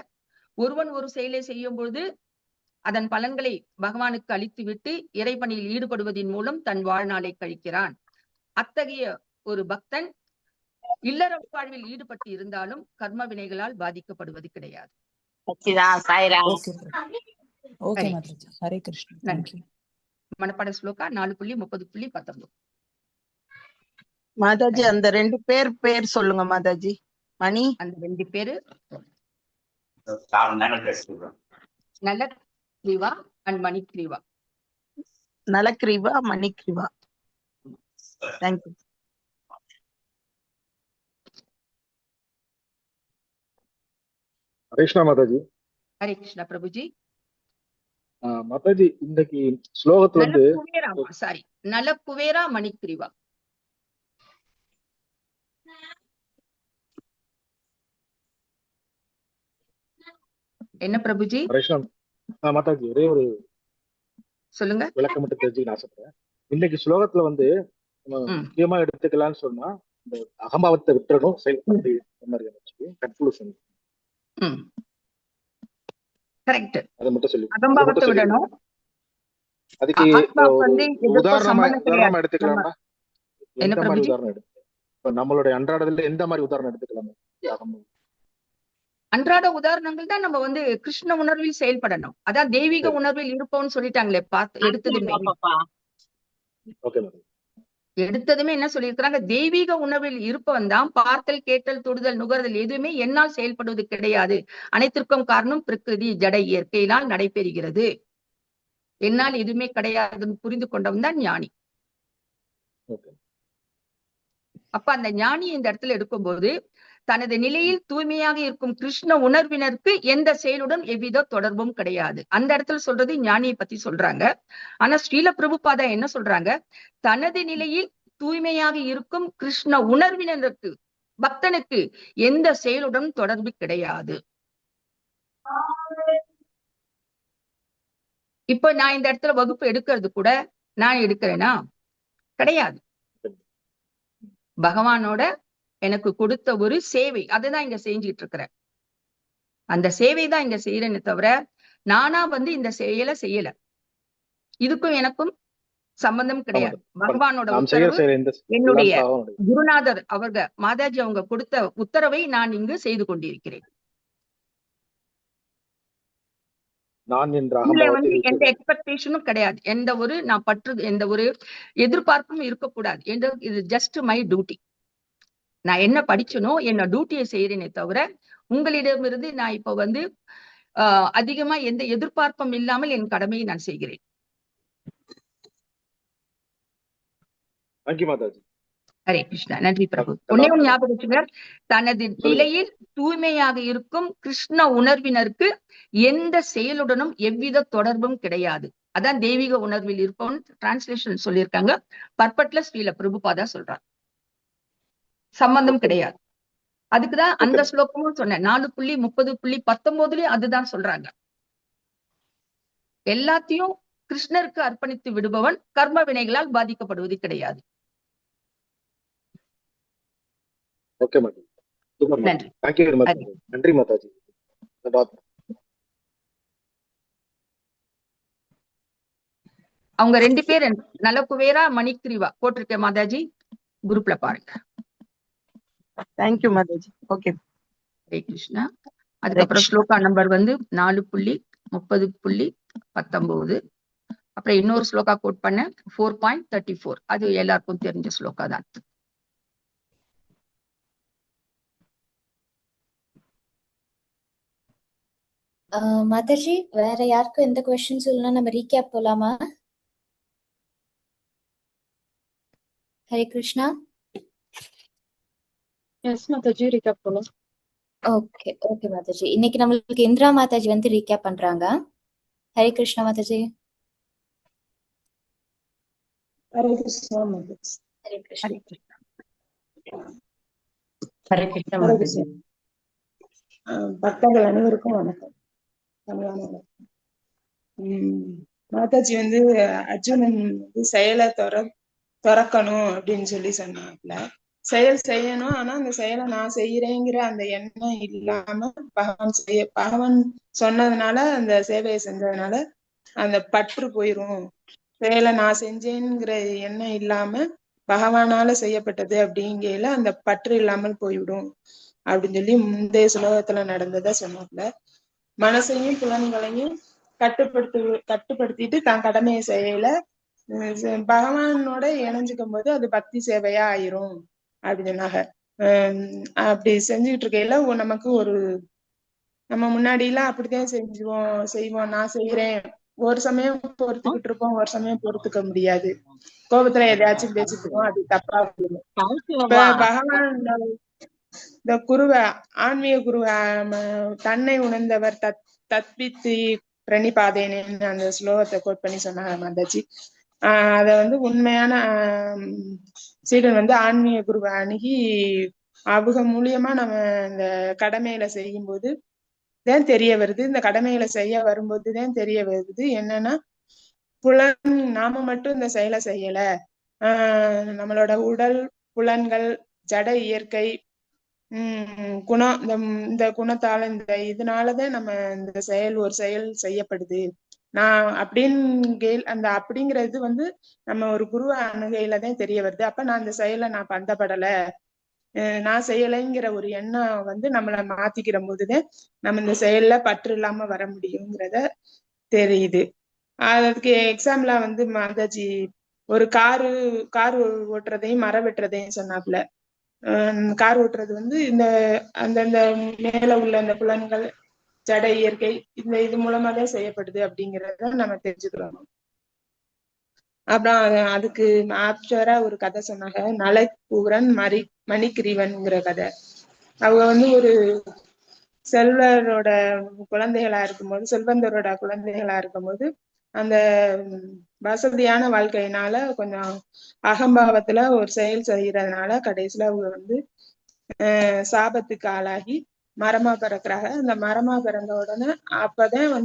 ஒருவன் ஒரு செயலை செய்யும் பொழுது அதன் பலன்களை பகவானுக்கு அளித்து விட்டு இறைப்பணியில் ஈடுபடுவதன் மூலம் தன் வாழ்நாளை கழிக்கிறான். அத்தகைய ஒரு பக்தன் இல்லற வாழ்வில் ஈடுபட்டு இருந்தாலும் கர்ம வினைகளால் பாதிக்கப்படுவது கிடையாது. ஹரே கிருஷ்ணா. மனப்பாட ஸ்லோகா 4.30.19. மாதாஜி அந்த 2 பேர் சொல்லுங்க மாதாஜி. மணி அந்த 2 பேரு நலக்ரீவா அண்ட் மணிக்ரீவா. நலக்ரீவா, மணிக்ரீவா. தேங்க்யூ. ஹரே கிருஷ்ணா மாதாஜி. ஹரே கிருஷ்ணா பிரபுஜி. மாதாஜி, இன்னைக்கு ஸ்லோகத்துல நலக்குவேரா மணிக்ரீவா. என்ன பிரபுஜி? ஹரே கிருஷ்ணா மாதாஜி, ஒரே ஒரு சொல்லுங்க. விளக்கம் மட்டும் தெரிஞ்சுக்க ஆசைப்படுறேன். இன்னைக்கு ஸ்லோகத்துல முக்கியமா எடுத்துக்கலாம்னு சொன்னா இந்த அகம்பாவத்தை விட்டுறணும் செயல்பட்டு கன்க்ளூஷன். கரெக்ட். அதை மட்டும் சொல்லி அகம்பாவத்தை விடணும். அதுக்கு உதாரணமா எடுத்துக்கலாமா? என்ன பிரபுஜி? உதாரணம் எடுத்து இப்ப நம்மளுடைய அன்றாடத்துல எந்த மாதிரி உதாரணம் எடுத்துக்கலாமா? அன்றாட உதாரணங்கள் தான் நம்ம கிருஷ்ண உணர்வில் செயல்படணும். அதான் தெய்வீக உணர்வில் இருப்போம்னு சொல்லிட்டாங்களே. எடுத்ததுமே என்ன சொல்லியிருக்கிறாங்க? தெய்வீக உணர்வில் இருப்பவன் தான் பார்த்தல், கேட்டல், தொடுதல், நுகர்தல் எதுவுமே என்னால் செயல்படுவது கிடையாது. அனைத்திற்கும் காரணம் பிரகிருதி, ஜட இயற்கையினால் நடைபெறுகிறது. என்னால் எதுவுமே கிடையாதுன்னு புரிந்து கொண்டவன் தான் ஞானி. அப்ப அந்த ஞானி இந்த இடத்துல எடுக்கும்போது தனது நிலையில் தூய்மையாக இருக்கும் கிருஷ்ண உணர்வினருக்கு எந்த செயலுடன் எவ்வித தொடர்பும் கிடையாது. அந்த இடத்துல சொல்றது ஞானியை பத்தி சொல்றாங்க. ஆனா ஸ்ரீல பிரபுபாதா என்ன சொல்றாங்க? தனது நிலையில் தூய்மையாக இருக்கும் கிருஷ்ண உணர்வினருக்கு, பக்தனுக்கு எந்த செயலுடன் தொடர்பு கிடையாது. இப்ப நான் இந்த இடத்துல வகுப்பு எடுக்கிறது கூட நான் எடுக்கிறேனா? கிடையாது. பகவானோட எனக்கு கொடுத்த ஒரு சேவை, அதுதான் இங்க செஞ்சிட்டு இருக்கிறேன். அந்த சேவை தான் இங்க செய்யறேன்னு தவிர நானா இந்த செயலை செய்யல. இதுக்கும் எனக்கும் சம்பந்தம் கிடையாது. பகவானோட உத்தரவு, என்னுடைய குருநாதர் மாதாஜி அவங்க கொடுத்த உத்தரவை நான் இங்கு செய்து கொண்டிருக்கிறேன். நான் என்ற இதுல அகம்பாவத்தை எந்த எக்ஸ்பெக்டேஷனும் கிடையாது, எந்த ஒரு எதிர்பார்ப்பும் இருக்கக்கூடாது. இது ஜஸ்ட் மை டியூட்டி. நான் என்ன படிச்சனோ என்ன டியூட்டியை செய்யறேனே தவிர உங்களிடமிருந்து நான் இப்ப அதிகமா எந்த எதிர்பார்ப்பும் இல்லாமல் என் கடமையை நான் செய்கிறேன். ஹரே கிருஷ்ணா. நன்றி பிரபு. ஒன்னே ஒன்று ஞாபகம் வச்சுங்க, தனது நிலையில் தூய்மையாக இருக்கும் கிருஷ்ண உணர்வினருக்கு எந்த செயலுடனும் எவ்வித தொடர்பும் கிடையாது. அதான் தெய்வீக உணர்வில் இருக்கும் டிரான்ஸ்லேஷன் சொல்லியிருக்காங்க. பர்பட்ல ஸ்ரீல பிரபுபாதா சொல்றாங்க, சம்பந்தம் கிடையாது. அதுக்குதான் அந்த ஸ்லோகமும் சொன்னேன். 4.30.19 அதுதான் சொல்றாங்க. எல்லாத்தையும் கிருஷ்ணருக்கு அர்ப்பணித்து விடுபவன் கர்ம வினைகளால் பாதிக்கப்படுவது கிடையாது. நன்றி. நன்றி மாதாஜி. அவங்க 2 பேர் நலகுவேரா மணிக்கிரிவா போட்டிருக்கேன் மாதாஜி, குரூப்ல பாருங்க. தேங்க்யூ மாதாஜி. ஓகே, ஹரே கிருஷ்ணா. அதுக்கப்புறம் ஸ்லோகா நம்பர் 4.30.19. அப்புறம் இன்னொரு ஸ்லோகா கோட் பண்ண 4.34. அது எல்லாருக்கும் தெரிஞ்ச ஸ்லோகா தான். மாதாஜி, வேற யாருக்கும் எந்த கொஸ்டின்ஸ் இல்லைன்னா நம்ம ரீகேப் போலாமா? ஹரே கிருஷ்ணா. எஸ் மாதாஜி, ரீகேப் போலாம். ஓகே மாதாஜி. இன்னைக்கு நம்மளுக்கு இந்திரா மாதாஜி ரீகேப் பண்றாங்க. ஹரே கிருஷ்ணா மாதாஜி. ஹரே கிருஷ்ணா மாதாஜி. ஹரே கிருஷ்ணா. ஹரே கிருஷ்ணா மாதாஜி. பக்தர்கள் அனைவருக்கும் வணக்கம். மாதாஜி அர்ஜுனன் செயலை துறக்கணும் அப்படின்னு சொன்னாப்ல. செயல் செய்யணும், ஆனா அந்த செயலை நான் செய்யறேங்கிற அந்த எண்ணம் இல்லாம பகவான் சொன்னதுனால அந்த சேவையை செஞ்சதுனால அந்த பற்று போயிரும். செயலை நான் செஞ்சேங்கிற எண்ணம் இல்லாம பகவானால செய்யப்பட்டது அப்படிங்கையில அந்த பற்று இல்லாமல் போய்விடும் அப்படின்னு சொல்லி முந்தைய சுலோகத்துல நடந்ததா சொன்னாப்ல. மனசையும் புலன்களையும் கட்டுப்படுத்திட்டு தான் கடமையை செய்யல பகவானோட இணைஞ்சுக்கும் போது அது பக்தி சேவையா ஆயிரும் அப்படின்னு சொன்னாங்க. அப்படி செஞ்சுக்கிட்டு இருக்கையில நமக்கு நம்ம முன்னாடி எல்லாம் அப்படித்தான் செய்வோம். நான் செய்யறேன், ஒரு சமயம் பொறுத்துக்கிட்டு இருப்போம், ஒரு சமயம் பொறுத்துக்க முடியாது. கோபத்துல எதையாச்சும் பேசிட்டு இருக்கோம், அது தப்பா போயிடும். இப்ப பகவான் இந்த குருவை, ஆன்மீக குருவை, தன்னை உணர்ந்தவர் தத்வித்தி பிரணிபாதேனேன்னு அந்த ஸ்லோகத்தை கோட் பண்ணி சொன்னாங்க மாதாஜி. அத உண்மையான சீடன் ஆன்மீக குருவை அணுகி அவங்க மூலியமா நம்ம இந்த கடமையில செய்யும் போது தான் தெரிய வருது. இந்த கடமைகளை செய்ய வரும்போதுதான் தெரிய வருது என்னன்னா, நாம மட்டும் இந்த செயலை செய்யல, நம்மளோட உடல், புலன்கள், ஜட இயற்கை, குணம், இந்த குணத்தால இதனாலதான் நம்ம இந்த ஒரு செயல் செய்யப்படுது. நான் அப்படிங்கிறது நம்ம ஒரு குருவ அணுகையில தான் தெரிய வருது. அப்ப நான் இந்த செயலை நான் பந்தப்படல, நான் செய்யலைங்கிற ஒரு எண்ணம் நம்மளை மாத்திக்கிற போதுதான் நம்ம இந்த செயல்ல பற்று இல்லாம வர முடியுங்கிறத தெரியுது. அதுக்கு எக்ஸாம்பிளா மாதாஜி ஒரு காரு ஓட்டுறதையும் மரம் வெட்டுறதையும் சொன்னாப்ல. கார் ஓட்டுறது இந்த அந்தந்த மேல உள்ள அந்த புலன்கள், ஜட இயற்கை, இது மூலமா தான் செய்யப்படுது அப்படிங்கிறத நம்ம தெரிஞ்சுக்கிறோம். அப்புறம் அதுக்கு ஆப்டரா ஒரு கதை சொன்னாங்க, நலக்கூரன் மணிக்கிரீவன்ங்கிற கதை. அவங்க ஒரு செல்வந்தரோட குழந்தைகளா இருக்கும்போது அந்த வசதியான வாழ்க்கையினால கொஞ்சம் அகம்பாவத்துல ஒரு செயல் செய்யறதுனால கடைசியில அவங்க சாபத்துக்கு ஆளாகி மரமா பிறக்கிறாங்க. அந்த மரமா பிறந்த உடனே அப்பதான்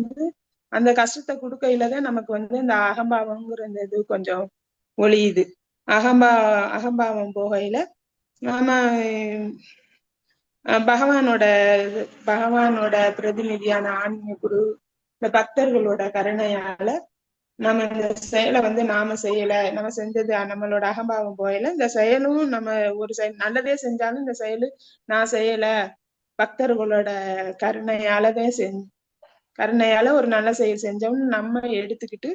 அந்த கஷ்டத்தை கொடுக்கையில தான் நமக்கு இந்த அகம்பாவம்ங்கிற இந்த இது கொஞ்சம் ஒளியுது. அகம்பாவம் போகையில நாம பகவானோட பிரதிநிதியான ஆன்மீக குரு, இந்த பக்தர்களோட கருணையால நம்ம இந்த செயலை நாம செய்யல, நம்ம செஞ்சது நம்மளோட அகம்பாவம் போயில இந்த செயலும் நம்ம ஒரு செயல் நல்லதே செஞ்சாலும் இந்த செயலு நான் செய்யல, பக்தர்களோட கருணையாலதான் கருணையால ஒரு நல்ல செயல் செஞ்சோம்னு நம்ம எடுத்துக்கிட்டு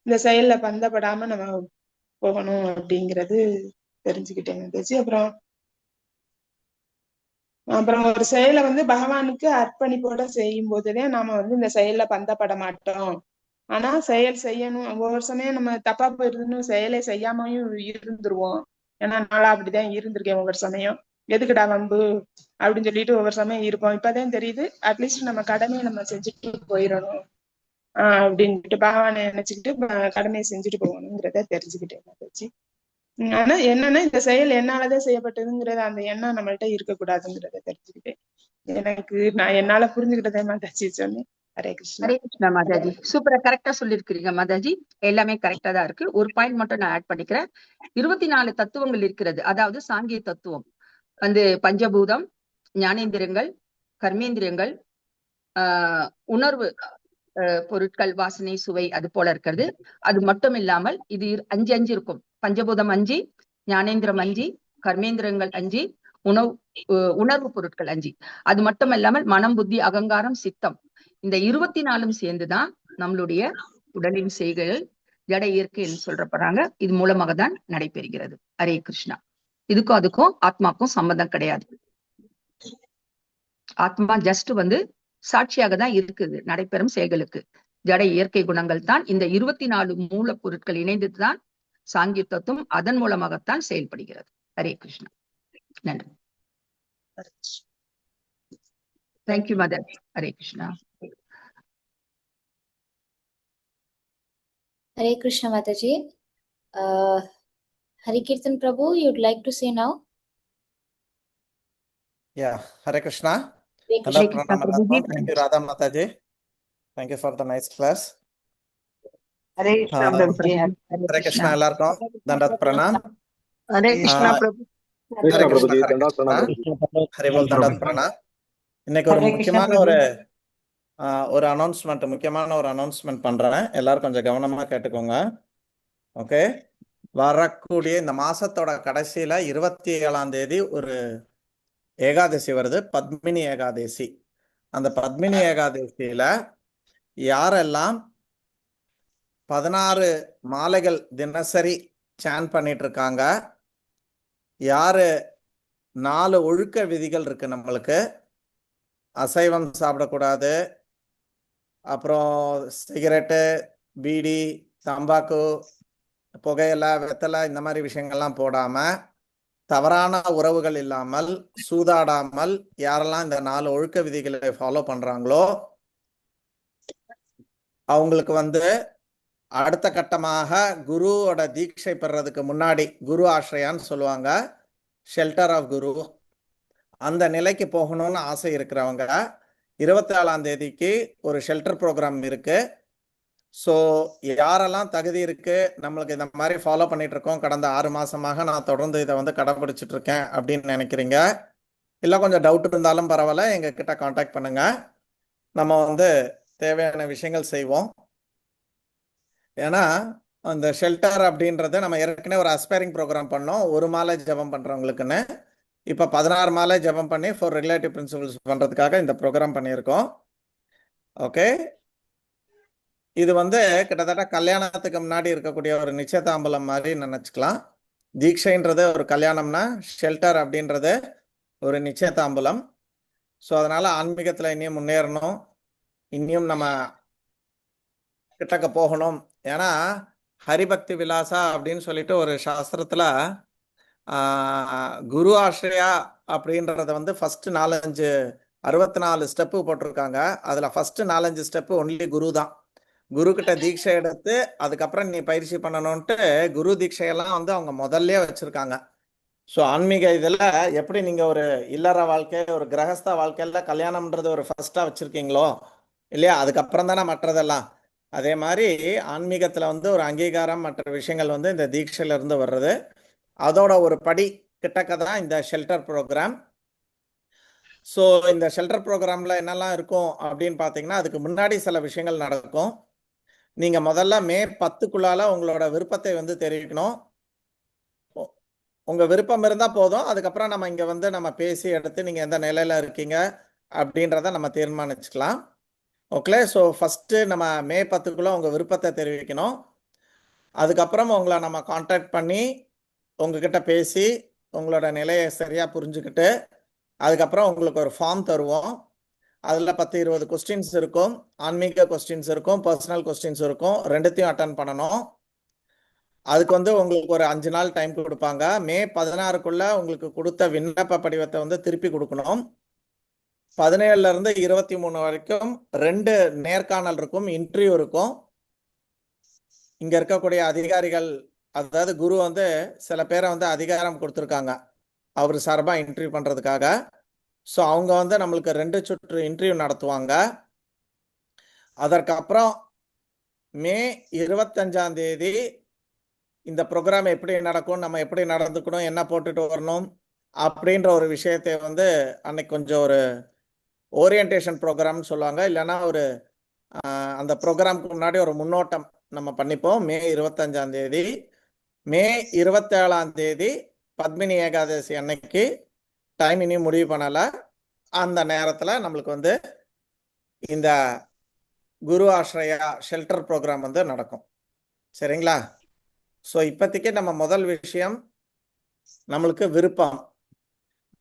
இந்த செயல்ல பந்தப்படாம நம்ம போகணும் அப்படிங்கிறது தெரிஞ்சுக்கிட்டேன் மாதாஜி. அப்புறம் ஒரு செயலை வந்து பகவானுக்கு அர்ப்பணிப்போட செய்யும் போதுதான் நாம வந்து இந்த செயல்ல பந்தப்பட மாட்டோம். ஆனா செயல் செய்யணும், ஒவ்வொரு சமயம் நம்ம தப்பா போயிருந்துன்னு செயலை செய்யாமையும் இருந்துருவோம். ஏன்னா நாளா அப்படிதான் இருந்திருக்கேன். ஒவ்வொரு சமயம் எதுக்குடா வம்பு அப்படின்னு சொல்லிட்டு ஒவ்வொரு சமயம் இருப்போம். இப்பதான் தெரியுது அட்லீஸ்ட் நம்ம கடமையை நம்ம செஞ்சுட்டு போயிடணும் அப்படின்ட்டு பகவானை நினைச்சுக்கிட்டு கடமையை செஞ்சுட்டு போகணுங்கிறத தெரிஞ்சுக்கிட்டேன் மாதாஜி. ஆனா என்னன்னா இந்த செயல் என்னாலதான் செய்யப்பட்டதுங்கிறத அந்த எண்ணம் நம்மள்ட்ட இருக்கக்கூடாதுங்கிறத தெரிஞ்சுக்கிட்டேன். எனக்கு நான் என்னால புரிஞ்சுக்கிட்டதே மாதாஜி சொன்னேன். ஹரே கிருஷ்ணா. ஹரே கிருஷ்ணா மாதாஜி. சூப்பரா கரெக்டா சொல்லிருக்கிறீங்க மாதாஜி. எல்லாமே கரெக்டா தான் இருக்கு. ஒரு பாயிண்ட் மட்டும் நான் ஆட் பண்ணிக்கிறேன். 24 தத்துவங்கள் இருக்கிறது. அதாவது சாங்கிய தத்துவம் வந்து பஞ்சபூதம், ஞானேந்திரங்கள், கர்மேந்திரியங்கள், உணர்வு பொருட்கள், வாசனை, சுவை, அது போல இருக்கிறது. அது மட்டும் இல்லாமல் இது 5 இருக்கும். பஞ்சபூதம் 5, ஞானேந்திரம் 5, கர்மேந்திரங்கள் 5, உணர்வு பொருட்கள் 5. அது மட்டும் இல்லாமல் மனம், புத்தி, அகங்காரம், சித்தம், இந்த 24 சேர்ந்துதான் நம்மளுடைய உடலின் செய்கைகள் ஜட இயற்கைன்னு சொல்றப்படுறாங்க. இது மூலமாக தான் நடைபெறுகிறது. ஹரே கிருஷ்ணா. இதுக்கும் அதுக்கும் ஆத்மாக்கும் சம்பந்தம் கிடையாது. ஆத்மா ஜஸ்ட் வந்து சாட்சியாக தான் இருக்குது நடைபெறும் செயல்களுக்கு. ஜட இயற்கை குணங்கள் தான் இந்த 24 மூலப்பொருட்கள் இணைந்துதான் சாங்கிய தத்துவம் அதன் மூலமாகத்தான் செயல்படுகிறது. ஹரே கிருஷ்ணா. நன்றி. Thank you mother. Hare Krishna. Hare Krishna Mataji. Hari Kirtan Prabhu, you'd like to say now? Yeah, Hare Krishna. Hare Krishna. Thank you, Radha Mataji. Thank you for the nice class. Hare Krishna Prabhuji. Hare Krishna எல்லாருக்கும் தண்டத் Pranam. Hare Krishna Prabhu. Hare Krishna, Hare Bol தண்டத் Pranam. இன்னைக்கு ஒரு முக்கியமான ஒரு announcement பண்றேன். எல்லாரும் கொஞ்சம் கவனமா கேட்டுக்கோங்க. ஓகே, வரக்கூடிய இந்த மாசத்தோட கடைசியில 27ஆம் தேதி ஒரு ஏகாதசி வருது, பத்மினி ஏகாதசி. அந்த பத்மினி ஏகாதசியில யாரெல்லாம் 16 மாலைகள் தினசரி சான் பண்ணிட்டு இருக்காங்க, யாரு 4 ஒழுக்க விதிகள் இருக்கு நம்மளுக்கு, அசைவம் சாப்பிடக்கூடாது, அப்புறம் சிகரெட்டு, பீடி, தம்பாக்கு, புகையிலை, வெத்தலை, இந்த மாதிரி விஷயங்கள்லாம் போடாம, தவறான உறவுகள் இல்லாமல், சூதாடாமல் யாரெல்லாம் இந்த 4 ஒழுக்க விதிகளை ஃபாலோ பண்றாங்களோ அவங்களுக்கு வந்து அடுத்த கட்டமாக குருவோட தீட்சை பெறதுக்கு முன்னாடி குரு ஆශ්‍රயான்னு சொல்லுவாங்க, ஷெல்டர் ஆஃப் குரு, அந்த நிலைக்கு போகணும்னு ஆசை இருக்கிறவங்க 24ஆம் தேதிக்கு ஒரு ஷெல்டர் ப்ரோக்ராம் இருக்கு. ஸோ யாரெல்லாம் தகுதி இருக்கு, நம்மளுக்கு இந்த மாதிரி ஃபாலோ பண்ணிட்டு இருக்கோம், கடந்த 6 மாசமாக நான் தொடர்ந்து இதை வந்து கடைபிடிச்சிட்டு இருக்கேன் அப்படின்னு நினைக்கிறீங்க, இல்லை கொஞ்சம் டவுட் இருந்தாலும் பரவாயில்ல, எங்ககிட்ட காண்டாக்ட் பண்ணுங்க. நம்ம வந்து தேவையான விஷயங்கள் செய்வோம். ஏன்னா அந்த ஷெல்டர் அப்படின்றது நம்ம ஏற்கனவே ஒரு அஸ்பைரிங் ப்ரோக்ராம் பண்ணோம், 1 மாலை ஜபம் பண்றவங்களுக்குன்னு. இப்போ 16 மாலை ஜபம் பண்ணி ஃபார் ரிலேட்டிவ் பிரின்சிபல்ஸ் பண்றதுக்காக இந்த ப்ரோக்ராம் பண்ணியிருக்கோம். ஓகே, இது வந்து கிட்டத்தட்ட கல்யாணத்துக்கு முன்னாடி இருக்கக்கூடிய ஒரு நிச்சயதாம்பலம் மாதிரி நினைச்சுக்கலாம். தீட்சைன்றது ஒரு கல்யாணம்னா ஷெல்டர் அப்படின்றது ஒரு நிச்சயதாம்பலம். ஸோ அதனால ஆன்மீகத்தில் இன்னும் முன்னேறணும், இன்னும் நம்ம கிட்டக்க போகணும். ஏன்னா ஹரிபக்தி விலாசா அப்படின்னு சொல்லிட்டு ஒரு சாஸ்திரத்துல குரு ஆශ්‍රயா அப்படின்றத வந்து ஃபர்ஸ்ட் 64 ஸ்டெப்பு போட்டிருக்காங்க. அதுல ஃபர்ஸ்ட் 4-5 ஸ்டெப்பு ஒன்லி குரு தான். குரு கிட்ட தீட்சை எடுத்து அதுக்கப்புறம் நீ பயிற்சி பண்ணணும்ட்டு குரு தீட்சையெல்லாம் வந்து அவங்க முதல்ல வச்சிருக்காங்க. ஸோ ஆன்மீக இதில் எப்படி நீங்கள் ஒரு இல்லற வாழ்க்கை, ஒரு கிரகஸ்த வாழ்க்கையில் கல்யாணம்ன்றது ஒரு ஃபர்ஸ்டா வச்சிருக்கீங்களோ இல்லையா, அதுக்கப்புறம் தானே மற்றதெல்லாம். அதே மாதிரி ஆன்மீகத்தில் வந்து ஒரு அங்கீகாரம் மற்ற விஷயங்கள் வந்து இந்த தீட்சையில இருந்து வர்றது, அதோட ஒரு படி கிட்டக்க தான் இந்த ஷெல்டர் ப்ரோக்ராம். ஸோ இந்த ஷெல்டர் ப்ரோக்ராம்ல என்னெல்லாம் இருக்கும் அப்படின்னு பார்த்தீங்கன்னா, அதுக்கு முன்னாடி சில விஷயங்கள் நடக்கும். நீங்கள் முதல்ல மே 10க்குள்ளால உங்களோட விருப்பத்தை வந்து தெரிவிக்கணும். உங்கள் விருப்பம் இருந்தால் போதும், அதுக்கப்புறம் நம்ம இங்கே வந்து நம்ம பேசி எடுத்து நீங்கள் எந்த நிலையில் இருக்கீங்க அப்படின்றத நம்ம தீர்மானிச்சுக்கலாம். ஓகே. ஸோ ஃபஸ்ட்டு நம்ம மே 10க்குள்ளே உங்கள் விருப்பத்தை தெரிவிக்கணும். அதுக்கப்புறம் உங்களை நம்ம காண்டாக்ட் பண்ணி உங்ககிட்ட பேசி உங்களோட நிலையை சரியாக புரிஞ்சுக்கிட்டு அதுக்கப்புறம் உங்களுக்கு ஒரு ஃபார்ம் தருவோம். அதில் 10-20 கொஸ்டின்ஸ் இருக்கும். ஆன்மீக கொஸ்டின்ஸ் இருக்கும், பர்சனல் கொஸ்டின்ஸ் இருக்கும். ரெண்டுத்தையும் அட்டன் பண்ணணும். அதுக்கு வந்து உங்களுக்கு ஒரு 5 நாள் டைம் கொடுப்பாங்க. மே 16க்குள்ளே உங்களுக்கு கொடுத்த விண்ணப்ப படிவத்தை வந்து திருப்பி கொடுக்கணும். 17லேருந்து 23 வரைக்கும் 2 நேர்காணல் இருக்கும், இன்டர்வியூ இருக்கும். இங்கே இருக்கக்கூடிய அதிகாரிகள், அதாவது குரு வந்து சில பேரை வந்து அதிகாரம் கொடுத்துருக்காங்க அவர் சார்பாக இன்டர்வியூ பண்ணுறதுக்காக. ஸோ அவங்க வந்து நம்மளுக்கு 2 சுற்று இன்டர்வியூ நடத்துவாங்க. அதற்கப்புறம் மே 25ஆம் தேதி இந்த ப்ரோக்ராம் எப்படி நடக்கும், நம்ம எப்படி நடந்துக்கணும், என்ன போட்டுட்டு வரணும் அப்படின்ற ஒரு விஷயத்தை வந்து அன்னைக்கு கொஞ்சம் ஒரு ஓரியன்டேஷன் ப்ரோக்ராம்னு சொல்லுவாங்க. இல்லைன்னா ஒரு அந்த ப்ரோக்ராமுக்கு முன்னாடி ஒரு முன்னோட்டம் நம்ம பண்ணிப்போம். மே 25ஆம் தேதி. மே 27ஆம் தேதி பத்மினி ஏகாதசி அன்னைக்கு, டைம் இனியும் முடிவு பண்ணலை, அந்த நேரத்தில் நம்மளுக்கு வந்து இந்த குரு ஆஸ்ரயா ஷெல்டர் ப்ரோக்ராம் வந்து நடக்கும். சரிங்களா? ஸோ இப்போதைக்கு நம்ம முதல் விஷயம் நம்மளுக்கு விருப்பம்.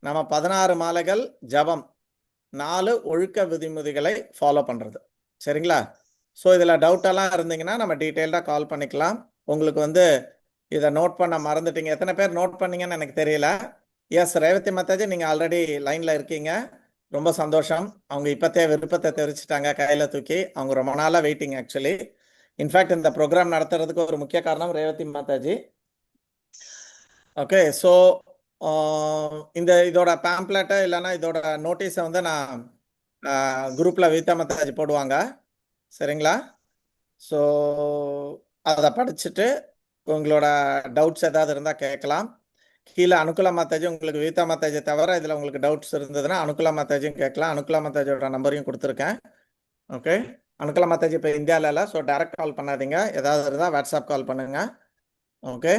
நம்ம 16 மாலைகள் ஜபம், 4 ஒழுக்க விதிமுறைகளை ஃபாலோ பண்ணுறது. சரிங்களா? ஸோ இதில் டவுட்டெல்லாம் இருந்தீங்கன்னா நம்ம டீட்டெயில்டாக கால் பண்ணிக்கலாம். உங்களுக்கு வந்து இதை நோட் பண்ண மறந்துட்டீங்க, எத்தனை பேர் நோட் பண்ணீங்கன்னு எனக்கு தெரியல. எஸ், ரேவதி மாதாஜி நீங்கள் ஆல்ரெடி லைனில் இருக்கீங்க, ரொம்ப சந்தோஷம். அவங்க இப்போத்தே விருப்பத்தை தெரிவிச்சிட்டாங்க கையில் தூக்கி. அவங்க ரொம்ப நாளாக வெயிட்டிங் ஆக்சுவலி. இன்ஃபேக்ட் இந்த ப்ரோக்ராம் நடத்துறதுக்கு ஒரு முக்கிய காரணம் ரேவதி மாதாஜி. ஓகே. ஸோ இதோட பேம்ப்ளெட்டை இல்லைன்னா இதோட நோட்டீஸை வந்து நான் குரூப்பில் விவிதா மாதாஜி போடுவாங்க. சரிங்களா? ஸோ அதை படிச்சுட்டு உங்களோட டவுட்ஸ் ஏதாவது இருந்தால் கேட்கலாம். கீழே அனுகுலா மாதாஜி, உங்களுக்கு விவிதா மாதாஜி தவிர இதில் உங்களுக்கு டவுட்ஸ் இருந்ததுன்னா அனுகுலா மாதாஜியும் கேட்கலாம். அனுகுலா மாதாஜியோட நம்பரையும் கொடுத்துருக்கேன். ஓகே. அனுகுலா மாதாஜி இப்போ இந்தியாவில் இல்லை, ஸோ டைரக்ட் கால் பண்ணாதீங்க. ஏதாவது இருந்தால் வாட்ஸ்அப் கால் பண்ணுங்க. ஓகே.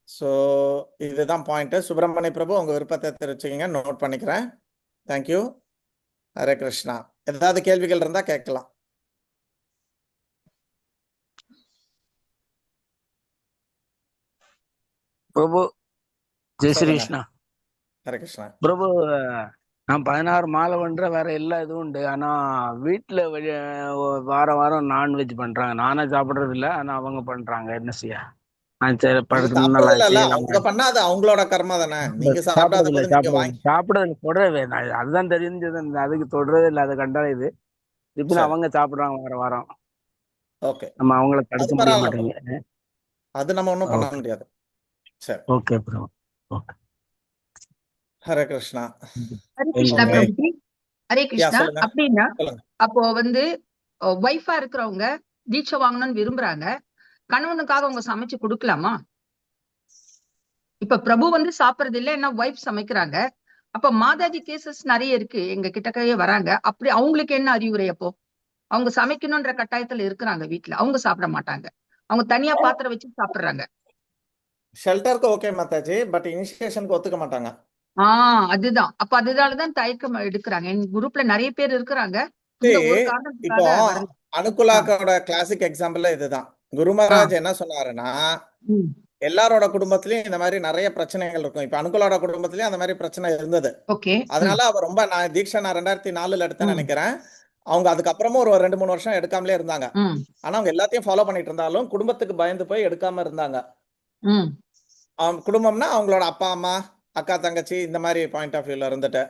ஸோ இதுதான் பாயிண்ட்டு. சுப்பிரமணிய பிரபு உங்கள் விருப்பத்தை தெரிவிச்சுக்கிங்க, நோட் பண்ணிக்கிறேன். தேங்க்யூ. ஹரே கிருஷ்ணா. ஏதாவது கேள்விகள் இருந்தால் கேட்கலாம். பிரபு ஜெய் ஸ்ரீ கிருஷ்ணா. ஹரே கிருஷ்ணா. பிரபு, நான் 16 மாலை பண்ற, வேற எல்லா இதுவும் உண்டு. ஆனா வீட்டுல வாரம் வாரம் நான்வெஜ் பண்றாங்க. நானே சாப்பிடுறது இல்ல, ஆனா அவங்க பண்றாங்க. என்ன செய்ய? நான் அவங்க பண்ணாது அவங்களோட கர்மா தானே. நீங்க சாப்பிடுறது தொடரவே, அதுதான் தெரிஞ்சது. அதுக்கு தொடரவே இல்லை, அதை கண்டா இது இப்ப அவங்க சாப்பிடுறாங்க வாரம் வாரம். ஓகே. நம்ம அவங்கள தடுக்க முடிய மாட்டேங்க. அது நம்ம ஒண்ணும் பண்ண முடியாது. சரி. Okay bro. Okay. Hare Krishna. Hare Krishna Prabhuji. Hare Krishna. அப்படின்னா அப்போ வந்து ஒய்ஃபா இருக்கிறவங்க தீட்சை வாங்கணும்னு விரும்புறாங்க, கணவனுக்காக அவங்க சமைச்சு கொடுக்கலாமா? இப்ப பிரபு வந்து சாப்பிடுறது இல்லை, என்ன ஒய்ஃப் சமைக்கிறாங்க. அப்ப மாதாஜி கேசஸ் நிறைய இருக்கு, எங்க கிட்டக்கையே வராங்க. அப்படி அவங்களுக்கு என்ன அறிவுரை? அப்போ அவங்க சமைக்கணும்ன்ற கட்டாயத்துல இருக்கிறாங்க, வீட்டுல அவங்க சாப்பிட மாட்டாங்க, அவங்க தனியா பாத்திரம் வச்சு சாப்பிடுறாங்க. ஷெல்டருக்கு ஓகே மாதாஜி, பட் இனிஷியேஷனுக்கு ஒத்துக்க மாட்டாங்க. அதுதான். அப்ப அதனாலதான் தயக்கம் எடுக்கிறாங்க. என் குரூப்ல நிறைய பேர் இருக்கிறாங்க. இப்போ அனுகுலாக்கோட கிளாசிக் எக்ஸாம்பிள் இதுதான். குரு மகாராஜ் என்ன சொன்னாருன்னா, எல்லாரோட குடும்பத்திலயும் இந்த மாதிரி நிறைய பிரச்சனைகள் இருக்கும். இப்ப அனுகுலோட குடும்பத்திலயும் அந்த மாதிரி பிரச்சனை இருந்தது. அதனால அவர் ரொம்ப, நான் தீட்சை நான் 2004 எடுத்தேன்னு நினைக்கிறேன். அவங்க அதுக்கப்புறமும் ஒரு 2-3 வருஷம் எடுக்காமலே இருந்தாங்க. ஆனா அவங்க எல்லாத்தையும் ஃபாலோ பண்ணிட்டு இருந்தாலும் குடும்பத்துக்கு பயந்து போய் எடுக்காம இருந்தாங்க. குடும்பம்னா அவங்களோட அப்பா அம்மா அக்கா தங்கச்சி இந்த மாதிரி பாயிண்ட் ஆஃப் வியூல இருந்துட்டு.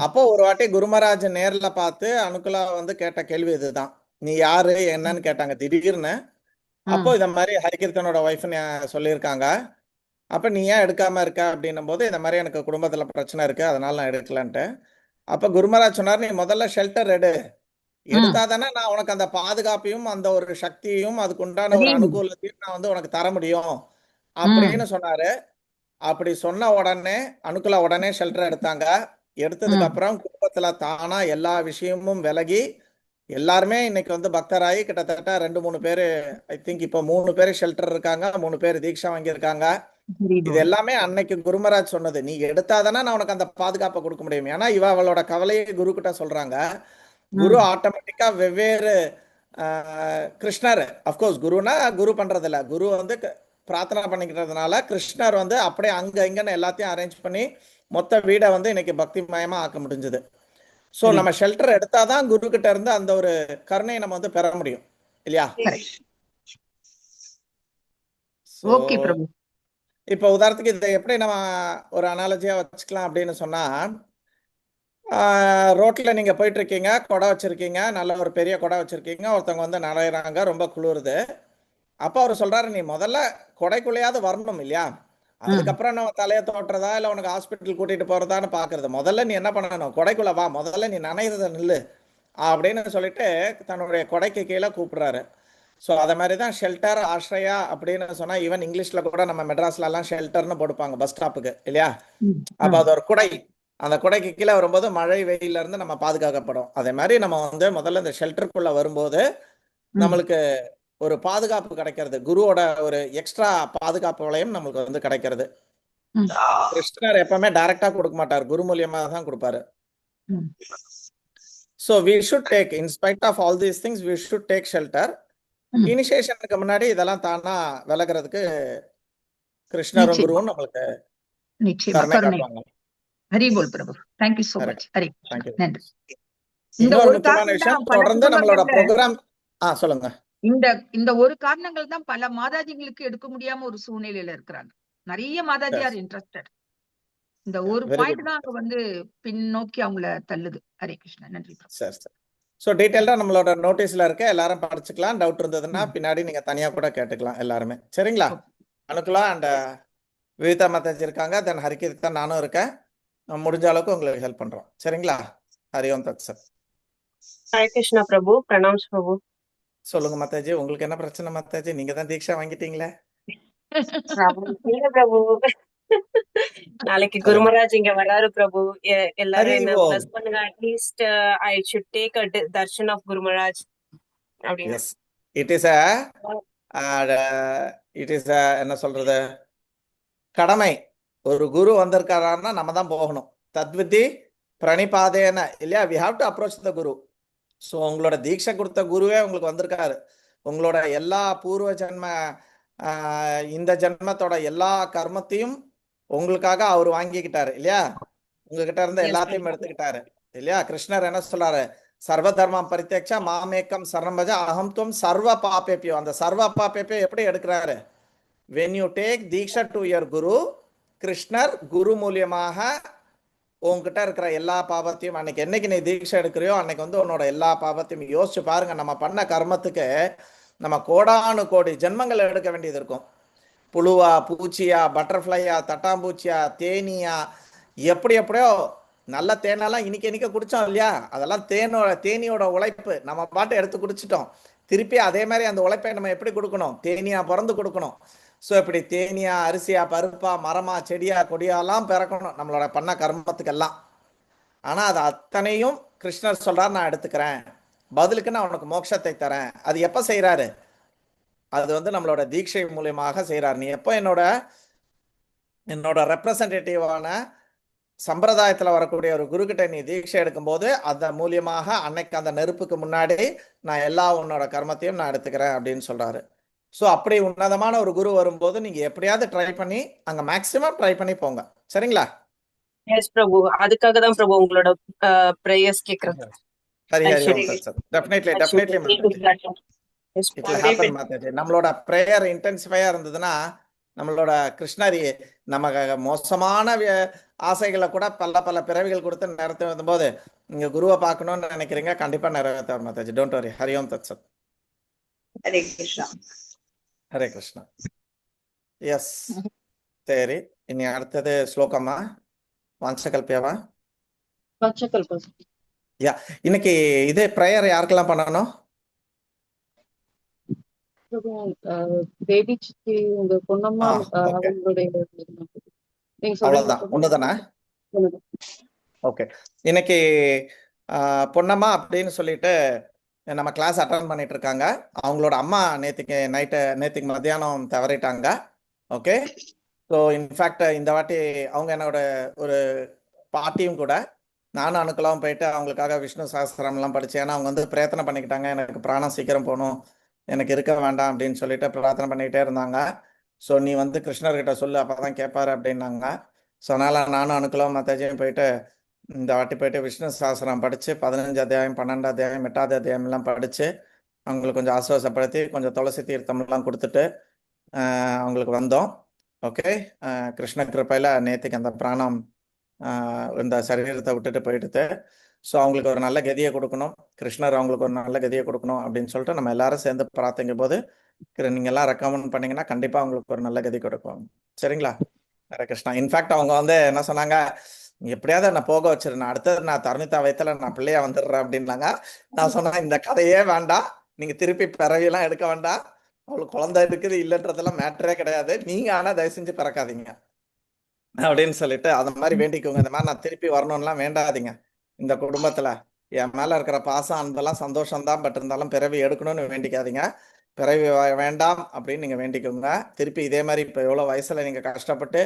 அப்போ ஒரு வாட்டி குருமராஜ் நேர்ல பார்த்து அனுகுலா வந்து கேட்ட கேள்வி இதுதான், நீ யாரு என்னன்னு கேட்டாங்க திடீர்னு. அப்போ இந்த மாதிரி ஹரிகீர்த்தனோட ஒய்ஃப்னு சொல்லியிருக்காங்க. அப்ப நீ ஏன் எடுக்காம இருக்க அப்படின்னும் போது, இந்த மாதிரி எனக்கு குடும்பத்துல பிரச்சனை இருக்கு, அதனால நான் எடுக்கலன்ட்டு. அப்ப குருமராஜ் சொன்னார், நீ முதல்ல ஷெல்டர் எடுத்தாதானே நான் உனக்கு அந்த பாதுகாப்பையும் அந்த ஒரு சக்தியையும் அதுக்கு உண்டான ஒரு அனுகூலத்தையும் நான் வந்து உனக்கு தர முடியும் அப்படின்னு சொன்னாரு. அப்படி சொன்ன உடனே அனுகுலா உடனே ஷெல்டர் எடுத்தாங்க. எடுத்ததுக்கு அப்புறம் குடும்பத்துல தானா எல்லா விஷயமும் விலகி எல்லாருமே இன்னைக்கு வந்து பக்தராகி கிட்டத்தட்ட 2-3 பேரு, ஐ திங்க் இப்போ 3 பேரு ஷெல்டர் இருக்காங்க, 3 பேர் தீட்சா வாங்கியிருக்காங்க. இது எல்லாமே அன்னைக்கு குருமராஜ் சொன்னது. நீ எடுத்தாதானே நான் உனக்கு அந்த பாதுகாப்பை கொடுக்க முடியும். ஏன்னா அவளோட கவலையை குரு கிட்ட சொல்றாங்க. குரு ஆட்டோமேட்டிக்கா வெவ்வேறு கிருஷ்ணர் அஃப்கோர்ஸ் குருனா குரு பண்றது இல்ல, குரு வந்து பிரார்த்தனை பண்ணிக்கிறதுனால கிருஷ்ணர் வந்து அப்படியே அங்க இங்கன்னு எல்லாத்தையும் அரேஞ்ச் பண்ணி மொத்த வீடை வந்து இன்னைக்கு பக்தி மயமா ஆக்க முடிஞ்சது. ஸோ நம்ம ஷெல்டர் எடுத்தாதான் குரு கிட்ட இருந்து அந்த ஒரு கருணையை நம்ம வந்து பெற முடியும் இல்லையா? ஓகே பிரபு. இப்போ உதாரணத்துக்கு இதை எப்படி நம்ம ஒரு அனாலஜியா வச்சுக்கலாம் அப்படின்னு சொன்னா, ரோட்ல நீங்க போயிட்டு இருக்கீங்க, கொடை வச்சிருக்கீங்க, நல்ல ஒரு பெரிய கொடை வச்சிருக்கீங்க, ஒருத்தவங்க வந்து நடையிறாங்க, ரொம்ப குளிருது. அப்ப அவர் சொல்றாரு, நீ முதல்ல கொடைக்குள்ளையாவது வரணும் இல்லையா? அதுக்கப்புறம் நம்ம தலையை தோட்டுறதா இல்ல உனக்கு ஹாஸ்பிட்டல் கூட்டிட்டு போறதான்னு பாக்குறது. முதல்ல நீ என்ன பண்ணணும், கொடைக்குள்ள வா, முதல்ல நீ நனைகிறத நில்லு அப்படின்னு சொல்லிட்டு தன்னுடைய கொடைக்கு கீழே கூப்பிடுறாரு. ஸோ அதை மாதிரி தான் ஷெல்டர் ஆஷ்ரயா அப்படின்னு சொன்னா, ஈவன் இங்கிலீஷ்ல கூட நம்ம மெட்ராஸ்ல எல்லாம் ஷெல்டர்னு போடுப்பாங்க பஸ் ஸ்டாப்புக்கு இல்லையா? அப்ப அது ஒரு குடை, அந்த குடைக்கு கீழே வரும்போது மழை வெயில இருந்து நம்ம பாதுகாக்கப்படும். அதே மாதிரி நம்ம வந்து முதல்ல இந்த ஷெல்டருக்குள்ள வரும்போது நம்மளுக்கு ஒரு பாதுகாப்பு கிடைக்கிறது, குருவோட ஒரு எக்ஸ்ட்ரா பாதுகாப்பு வளையம் நம்மளுக்கு வந்து கிடைக்கிறது. கிருஷ்ணர் எப்பவுமே டைரக்டா கொடுக்க மாட்டார், குரு மூலியமா தான் கொடுப்பாரு. So we should take, in spite of all these things, we should take shelter. இனிஷியேஷனுக்கு முன்னாடி இதெல்லாம் தானா விலகிறதுக்கு கிருஷ்ணரும் குருவும் நம்மளுக்கு கருணை காட்டுவாங்க. ஹரி போல் பிரபு. Thank you so much. ஹரி நன்றி. இன்னொரு முக்கியமான விஷயம், தொடர்ந்து நம்மளோட ப்ரோக்ராம் சொல்லுங்க. இந்த ஒரு காரணங்கள் தான் பல மாதாஜிகளுக்கு எடுக்க முடியாம ஒரு சூழ்நிலையில இருக்கிறாங்க. நிறைய மாதாஜி ஆர் இன்ட்ரெஸ்டட். இந்த ஒரு பாயிண்ட் தான் அங்க வந்து பின்னோக்கி அவங்கள தள்ளுது. ஹரே கிருஷ்ணா. நன்றி. சரி சரி. ஸோ டீட்டெயில்டா நம்மளோட நோட்டீஸ்ல இருக்க, எல்லாரும் படிச்சுக்கலாம். டவுட் இருந்ததுன்னா பின்னாடி நீங்க தனியா கூட கேட்டுக்கலாம் எல்லாருமே. சரிங்களா? அனுக்கலாம் அண்ட் விவிதா மாதாஜி இருக்காங்க, தென் ஹரிகீர்த்தன் நானும் இருக்கேன். முடிஞ்ச அளவுக்கு உங்களுக்கு ஹெல்ப் பண்றோம். சரிங்களா? ஹரி ஓம் தத் சத். ஹரே கிருஷ்ணா பிரபு. பிரணாம்ஸ் பிரபு. சொல்லுங்க மாதாஜி, உங்களுக்கு என்ன பிரச்சனை மாதாஜி? நீங்க தான் தீட்சா வாங்கிட்டீங்களே. பிரபு நாளைக்கு குருமராஜ் இங்க வராரு பிரபு. எல்லாரும் என்ன பிளஸ் பண்ணுங்க. At least I should take a தர்ஷன் ஆஃப் குருமராஜ் அப்படினா. எஸ், இட் இஸ் என்ன சொல்றது, கடமை. ஒரு குரு வந்திருக்காருன்னா நம்ம தான் போகணும். தத்விதி பிரணிபாதேன இல்லையா? We have to approach the guru. So உங்களோட தீட்சை கொடுத்த குருவே உங்களுக்கு வந்திருக்காரு. உங்களோட எல்லா பூர்வ ஜென்ம இந்த ஜென்மத்தோட எல்லா கர்மத்தையும் உங்களுக்காக அவர் வாங்கிக்கிட்டாரு இல்லையா? உங்ககிட்ட இருந்து எல்லாத்தையும் எடுத்துக்கிட்டாரு இல்லையா? கிருஷ்ணர் என்ன சொல்றாரு, சர்வ தர்மம் பரித்யக்ஷா மாமேக்கம் சரணம்பஜ அகம் துவம் சர்வ பாபேபியோ. அந்த சர்வ பாபேபியோ எப்படி எடுக்கிறாரு? when you take தீக்ஷா டு யுவர் குரு, கிருஷ்ணர் குரு மூலியமாக உங்ககிட்ட இருக்கிற எல்லா பாபத்தையும், அன்னைக்கு என்னைக்கு நீ தீட்சை எடுக்கிறியோ அன்னைக்கு வந்து உன்னோட எல்லா பாபத்தையும் யோசிச்சு பாருங்க. நம்ம பண்ண கர்மத்துக்கு நம்ம கோடானு கோடி ஜென்மங்கள் எடுக்க வேண்டியது இருக்கும். புழுவா, பூச்சியா, பட்டர்ஃப்ளையா, தட்டாம்பூச்சியா, தேனியா, எப்படியோ நல்ல தேனெல்லாம் இனிக்க குடிச்சோம் இல்லையா? அதெல்லாம் தேனியோட உழைப்பு. நம்ம பாட்டு எடுத்து குடிச்சிட்டோம். திருப்பி அதே மாதிரி அந்த உழைப்பை நம்ம எப்படி கொடுக்கணும்? தேனியா பிறந்து கொடுக்கணும். ஸோ இப்படி தேனியா, அரிசியா, பருப்பா, மரமா, செடியா, கொடியாலாம் பிறக்கணும் நம்மளோட பண்ண கர்மத்துக்கெல்லாம். ஆனா அது அத்தனையும் கிருஷ்ணர் சொல்றாரு, நான் எடுத்துக்கிறேன், பதிலுக்கு நான் உனக்கு மோட்சத்தை தரேன். அது எப்ப செய்யறாரு? அது வந்து நம்மளோட தீட்சை மூலியமாக செய்யறாரு. நீ எப்போ என்னோட ரெப்ரசன்டேட்டிவான சம்பிரதாயத்துல வரக்கூடிய ஒரு குரு கிட்ட நீ தீட்சை எடுக்கும் போது அந்த மூலியமாக அன்னைக்கு அந்த நெருப்புக்கு முன்னாடி நான் எல்லா உன்னோட கர்மத்தையும் நான் எடுத்துக்கிறேன் அப்படின்னு சொல்றாரு. ஸோ அப்படி உன்னதமான ஒரு குரு வரும்போது நீங்க எப்படியாவது ட்ரை பண்ணி அங்க மேக்சிமம் ட்ரை பண்ணி போங்க. சரிங்களா? எஸ் பிரபு. அதுக்காக தான் பிரபு உங்களோட பிரேயர்ஸ் கேக்குறது. ஹரி ஹரி ஓம் தத் சத். Definitely it will happen Mataji. நம்மளோட பிரேயர் இன்டென்சிஃபையா இருந்ததுன்னா நம்மளோட கிருஷ்ணரி நம்ம மோசமான ஆசைகளை கூட பல பிறவிகள் கொடுத்து நிறைவேற்றி வந்தபோது நீங்க குருவை பார்க்கணும்னு நினைக்கிறீங்க, கண்டிப்பா நிறைவேற்ற மாதாஜி. Don't worry. ஹரி ஓம் தத் சத். ஹரே கிருஷ்ணா. ஹரே கிருஷ்ணா. எஸ், சரி. இனி அடுத்தது ஸ்லோகமா வாஞ்சகல்பியாவா? யா, இன்னைக்கு இதே பிரேயர் யாருக்கெல்லாம் பண்ணணும்? பேபி சித்தி, உங்க பொன்னம்மா, அவ்வளவுதான், ஒண்ணுதானே? ஓகே. இன்னைக்கு பொன்னம்மா அப்படின்னு சொல்லிட்டு நம்ம கிளாஸ் அட்டன் பண்ணிட்டு இருக்காங்க. அவங்களோட அம்மா நேற்றுக்கு மத்தியானம் தவறிட்டாங்க. ஓகே. ஸோ இன்ஃபேக்ட் இந்த வாட்டி அவங்க என்னோட ஒரு பாட்டியும் கூட. நானும் அணுக்கெல்லாம் போயிட்டு அவங்களுக்காக விஷ்ணு சஹஸ்ரநாமம்லாம் படித்தேன். ஏன்னா அவங்க வந்து பிரயத்தனம் பண்ணிக்கிட்டாங்க, எனக்கு பிராணம் சீக்கிரம் போகணும், எனக்கு இருக்க வேண்டாம் அப்படின்னு சொல்லிட்டு பிரார்த்தனை பண்ணிக்கிட்டே இருந்தாங்க. ஸோ நீ வந்து கிருஷ்ணர்கிட்ட சொல்லு, அப்போ தான் கேட்பாரு அப்படின்னாங்க. ஸோ அதனால் நானும் அணுக்கெல்லாம் மாதாஜியும் போயிட்டு இந்த வாட்டி போயிட்டு விஷ்ணு சஹஸ்ரம் படித்து 15 அத்தியாயம் 12 அத்தியாயம் 8வது அத்தியாயம் எல்லாம் படித்து அவங்களுக்கு கொஞ்சம் ஆசுவாசப்படுத்தி கொஞ்சம் துளசி தீர்த்தம்லாம் கொடுத்துட்டு அவங்களுக்கு வந்தோம். ஓகே, கிருஷ்ண கிருப்பையில் நேற்றுக்கு அந்த பிராணம் இந்த சரீரத்தை விட்டுட்டு போயிடுது. ஸோ அவங்களுக்கு ஒரு நல்ல கதியை கொடுக்கணும், கிருஷ்ணர் அவங்களுக்கு ஒரு நல்ல கதியை கொடுக்கணும் அப்படின்னு சொல்லிட்டு நம்ம எல்லாரும் சேர்ந்து பிரார்த்திக்கும் போது நீங்கள் எல்லாம் ரெக்கமெண்ட் பண்ணீங்கன்னா கண்டிப்பாக அவங்களுக்கு ஒரு நல்ல கதி கொடுக்கும். சரிங்களா? ஹரே கிருஷ்ணா. இன்ஃபேக்ட் அவங்க வந்து என்ன சொன்னாங்க, எப்படியாவது நான் போக வச்சிருந்தேன், அடுத்தது நான் தருணிதா வயத்துல நான் பிள்ளையா வந்துடுறேன் அப்படின்னாங்க. நான் சொன்னேன், இந்த கதையே வேண்டாம், நீங்க திருப்பி பிறவியெல்லாம் எடுக்க வேண்டாம், அவளுக்கு குழந்தை இருக்குது இல்லைன்றதெல்லாம் மேட்டரே கிடையாது, நீங்க ஆனா தயவு செஞ்சு பிறக்காதீங்க அப்படின்னு சொல்லிட்டு அந்த மாதிரி வேண்டிக்கோங்க. இந்த மாதிரி நான் திருப்பி வரணும்லாம் வேண்டாதீங்க. இந்த குடும்பத்துல என் மேல இருக்கிற பாசம் அன்பெல்லாம் சந்தோஷம்தான், பட் இருந்தாலும் பிறவி எடுக்கணும்னு வேண்டிக்காதீங்க. பிறவி வேண்டாம் அப்படின்னு நீங்க வேண்டிக்கோங்க. திருப்பி இதே மாதிரி இப்போ எவ்வளோ வயசுல நீங்க கஷ்டப்பட்டு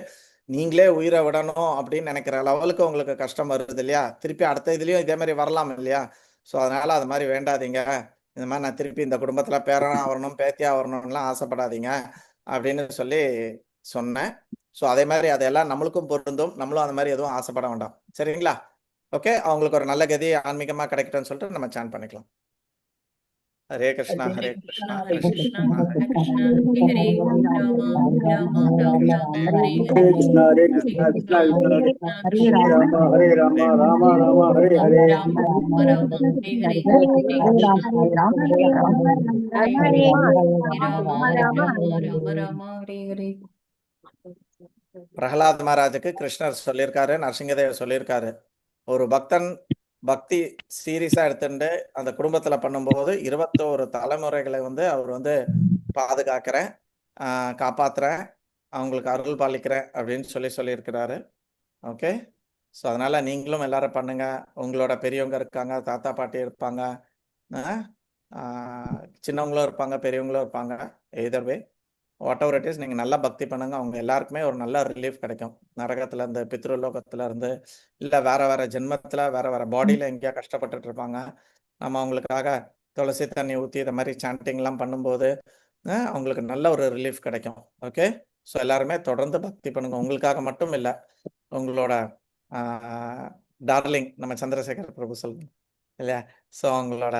நீங்களே உயிரை விடணும் அப்படின்னு நினைக்கிற லெவலுக்கு உங்களுக்கு கஷ்டம் வருது இல்லையா, திருப்பி அடுத்த இதுலயும் இதே மாதிரி வரலாம் இல்லையா. ஸோ அதனால அது மாதிரி வேண்டாதீங்க. இந்த மாதிரி நான் திருப்பி இந்த குடும்பத்துல பேரனா வரணும் பேத்தியா வரணும்லாம் ஆசைப்படாதீங்க அப்படின்னு சொல்லி சொன்னேன். ஸோ அதே மாதிரி அதெல்லாம் நம்மளுக்கும் பொருந்தும், நம்மளும் அந்த மாதிரி எதுவும் ஆசைப்பட வேண்டாம். சரிங்களா? ஓகே, அவங்களுக்கு ஒரு நல்ல கதி ஆன்மீகமா கிடைக்கட்டும்னு சொல்லிட்டு நம்ம சான் பண்ணிக்கலாம். ஹரே கிருஷ்ணா ஹரே கிருஷ்ணா கிருஷ்ணா ஹரே கிருஷ்ணா ஹரே கிருஷ்ணா கிருஷ்ணா ஹரே ராம ஹரே ராம ராம ராம ஹரே ஹரே பிரகலாத் மகாராஜுக்கு கிருஷ்ணர் சொல்லியிருக்காரு, நரசிங்கதேவர் சொல்லியிருக்காரு, ஒரு பக்தன் பக்தி சீரியஸா எடுத்துட்டு அந்த குடும்பத்துல பண்ணும்போது 21 தலைமுறைகளை வந்து அவர் வந்து பாதுகாக்கிறேன், காப்பாத்துறேன், அவங்களுக்கு அருள் பாலிக்கிறேன் அப்படின்னு சொல்லியிருக்கிறாரு. ஓகே, ஸோ அதனால நீங்களும் எல்லாரும் பண்ணுங்க. உங்களோட பெரியவங்க இருக்காங்க, தாத்தா பாட்டி இருப்பாங்க, சின்னவங்களும் இருப்பாங்க, பெரியவங்களும் இருப்பாங்க. Either way whatever it is, நீங்கள் நல்லா பக்தி பண்ணுங்க, அவங்க எல்லாருக்குமே ஒரு நல்ல ரிலீஃப் கிடைக்கும். நரகத்துல இருந்து, பித்ருலோகத்துல இருந்து, இல்லை வேற ஜென்மத்துல வேற பாடியில எங்கேயா கஷ்டப்பட்டுட்டு இருப்பாங்க. நம்ம அவங்களுக்காக துளசி தண்ணி ஊற்றி இதை மாதிரி சாண்டிங்லாம் பண்ணும்போது அவங்களுக்கு நல்ல ஒரு ரிலீஃப் கிடைக்கும். ஓகே, ஸோ எல்லாருமே தொடர்ந்து பக்தி பண்ணுங்க, உங்களுக்காக மட்டும் இல்லை, உங்களோட டார்லிங் நம்ம சந்திரசேகர் பிரபு சொல்லுங்க இல்லையா, ஸோ அவங்களோட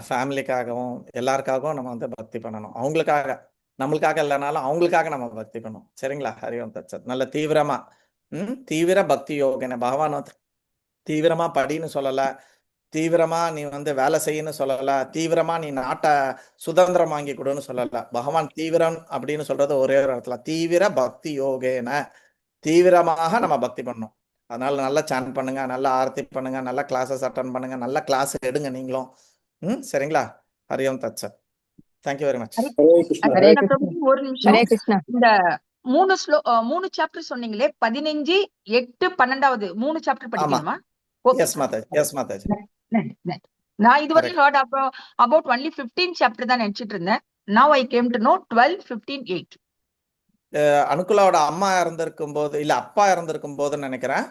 ஃபேமிலிக்காகவும் எல்லாருக்காகவும் நம்ம வந்து பக்தி பண்ணணும். அவங்களுக்காக, நம்மளுக்காக இல்லைனாலும் அவங்களுக்காக நம்ம பக்தி பண்ணணும். சரிங்களா? ஹரிஓம் தத்சத். நல்ல தீவிரமா தீவிர பக்தி யோகனை பகவான் வந்து தீவிரமா படின்னு சொல்லலை, தீவிரமா நீ வந்து வேலை செய்யன்னு சொல்லலை, தீவிரமா நீ நாட்டை சுதந்திரம் வாங்கி கொடுன்னு சொல்லலை. பகவான் தீவிரம் அப்படின்னு சொல்றது ஒரே ஒரு இடத்துல, தீவிர பக்தி யோகேன, தீவிரமாக நம்ம பக்தி பண்ணணும். அதனால நல்லா சான் பண்ணுங்க, நல்லா ஆரத்தி பண்ணுங்க, நல்லா கிளாஸஸ் அட்டன் பண்ணுங்க, நல்ல கிளாஸ் எடுங்க நீங்களும். சரிங்களா? ஹரிஓம் தத்சத். Thank you very much. ஒரு நிமிஷம், இந்த 3 சாப்டர் சொன்னீங்களே, 15, 8, 12வது 3 சாப்டர் படிக்கணுமா? Yes Mataji, yes Mataji. நான் இதுவரை ஹர்ட் about only 15 சாப்டர் தான் நினைச்சிட்டு இருந்தேன். now I came to know 12, 15, 8. அனுகுலாவோட அம்மா இறந்திருக்கும் போது, இல்ல அப்பா இறந்திருக்கும் போதுன்னு நினைக்கிறேன்,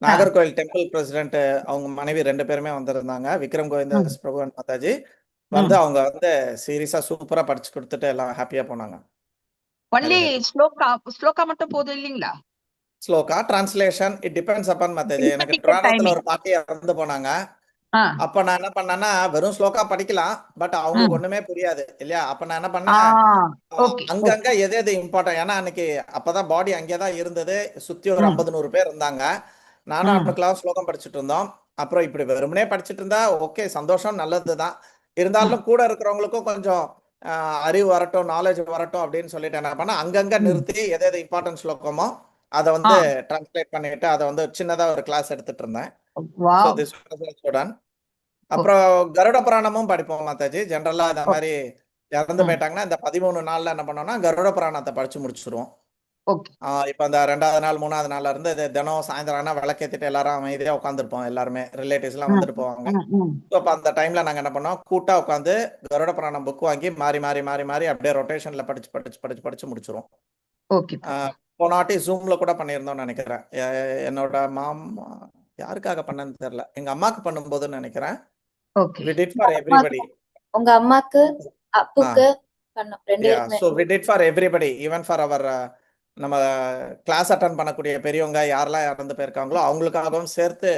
நாகர்கோவில் டெம்பிள் பிரசிடென்ட் அவங்க மனைவி 2 பேருமே வந்திருந்தாங்க, விக்ரம் கோவிந்தாஸ் பிரபு மாதாஜி வந்து அவங்க வந்து சீரியஸா சூப்பரா படிச்சு கொடுத்துட்டு எல்லாம் ஹாப்பியா போனாங்க. ஒன்லி ஸ்லோகா மட்டும் போதும் இல்லீங்களா? Shloka translation it depends upon Mataji. எனக்கு புராணத்துல ஒரு பாட்டி இறந்து போனாங்க, அப்ப நான் என்ன பண்ணேன்னா வெறும் ஸ்லோகா படிக்கலாம், பட் அவங்களுக்கு ஒண்ணுமே புரியாது இல்லையா. அப்ப நான் என்ன பண்ணேன், அங்கங்க எது இம்பார்ட்டன், ஏன்னா அன்னைக்கு அப்பதான் பாடி அங்கேதான் இருந்தது, சுத்தி ஒரு 50-100 பேர் இருந்தாங்க, நானும் அவனுக்குலாம் ஸ்லோகம் படிச்சுட்டு இருந்தோம். அப்புறம் இப்படி வெறுமனே படிச்சுட்டு இருந்தா ஓகே சந்தோஷம் நல்லதுதான், இருந்தாலும் கூட இருக்கிறவங்களுக்கும் கொஞ்சம் அறிவு வரட்டும், நாலேஜ் வரட்டும் அப்படின்னு சொல்லிட்டு என்ன பண்ண, அங்கங்க நிறுத்தி எது இம்பார்ட்டன்ட் ஸ்லோகமோ அதை வந்து டிரான்ஸ்லேட் பண்ணிட்டு அதை வந்து சின்னதா ஒரு கிளாஸ் எடுத்துட்டு இருந்தேன். அப்புறம் கருட புராணமும் படிப்போம் மாதாஜி. ஜென்ரலா இந்த மாதிரி இறந்து போயிட்டாங்கன்னா இந்த 13 நாள்ல என்ன பண்ணோம்னா கருட புராணத்தை படிச்சு முடிச்சிருவோம். இப்ப அந்த 2வது நாள் 3வது நாள்ல இருந்து தினம் சாயந்தரம் ஆனா விளக்கேத்திட்டு எல்லாரும் அமைதியா உட்காந்துருப்போம், எல்லாருமே ரிலேட்டிவ்ஸ் எல்லாம் வந்துட்டு போவாங்க. அப்ப அந்த டைம்ல நாங்க என்ன பண்ணோம், கூட்டா உட்காந்து கருட புராணம் புக் வாங்கி மாறி மாறி மாறி மாறி அப்படியே ரொட்டேஷன்ல படிச்சு முடிச்சிருவோம். போனாட்டி ஜூம்ல கூட பண்ணியிருந்தோம்னு நினைக்கிறேன். என்னோட யாருக்காக பண்ணேன்னு தெரியல, எங்க அம்மாக்கு பண்ணும்போதுன்னு நினைக்கிறேன். Okay we did for everybody. உங்க அம்மாக்கு அப்புக்கு பண்ணோம், ரெண்டு Yeah, பேருக்குமே. so we did for everybody, even for our நம்ம கிளாஸ் அட்டன் பண்ணக்கூடிய பெரியவங்க யாரெல்லாம் இறந்து போயிருக்காங்களோ அவங்களுக்காகவும் சேர்த்து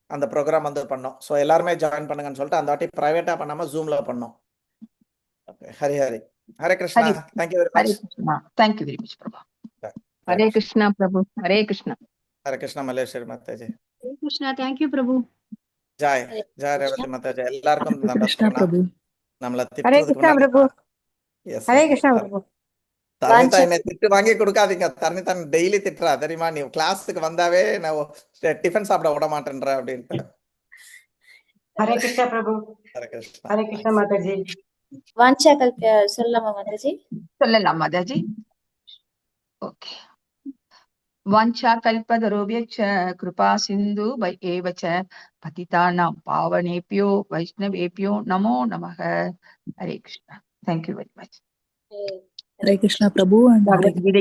அந்த ப்ரோக்ராம் வந்து பண்ணோம். ஸோ எல்லாருமே ஜாயின் பண்ணுங்கன்னு சொல்லிட்டு அந்த வாட்டி ப்ரைவேட்டா பண்ணாம ஜூம்ல பண்ணோம். Okay, Hari Hari Hare Krishna. Thank you very Hare much. Krishna. Thank you very much பிரபு. ஹரே கிருஷ்ணா பிரபு. ஹரே கிருஷ்ணா. ஹரே கிருஷ்ணா மல்லேஸ்வரி மாதாஜி. ஹரே கிருஷ்ணா. தேங்க்யூ பிரபு. ஜாய் ஜாய் ரேவதி மாதாஜி. எல்லாருக்கும் ஹரே கிருஷ்ணா தண்டஸ்தனா. பிரபு. நம்மள ஹரே திட்டுறதுக்கு கிருஷ்ணா முன்னாடி பிரபு. எஸ் ஹரே எஸ் கிருஷ்ணா பிரபு. தரணிதா என்னை திட்டு வாங்கி கொடுக்காதீங்க. தரணிதா டெய்லி திட்டுறா தெரியுமா, நீ கிளாஸுக்கு வந்தாவே நான் டிஃபன் சாப்பிட விட மாட்டேன்ற அப்படின்ட்டு. ஹரே கிருஷ்ணா பிரபு. ஹரே கிருஷ்ணா. ஹரே கிருஷ்ணா மாதாஜி. வாஞ்சா சொல்லலாமா மாதாஜி? சொல்லலாம் மாதாஜி. ஓகே. வாஞ்சா கல்பதரோபியச்ச கிருபா சிந்து ஏவச்ச பதிதானாம் பாவனேபியோ வைஷ்ணவேபியோ நமோ நமः. Hare Krishna. Thank you very much. Hare Krishna பிரபு. பகவத்கீதை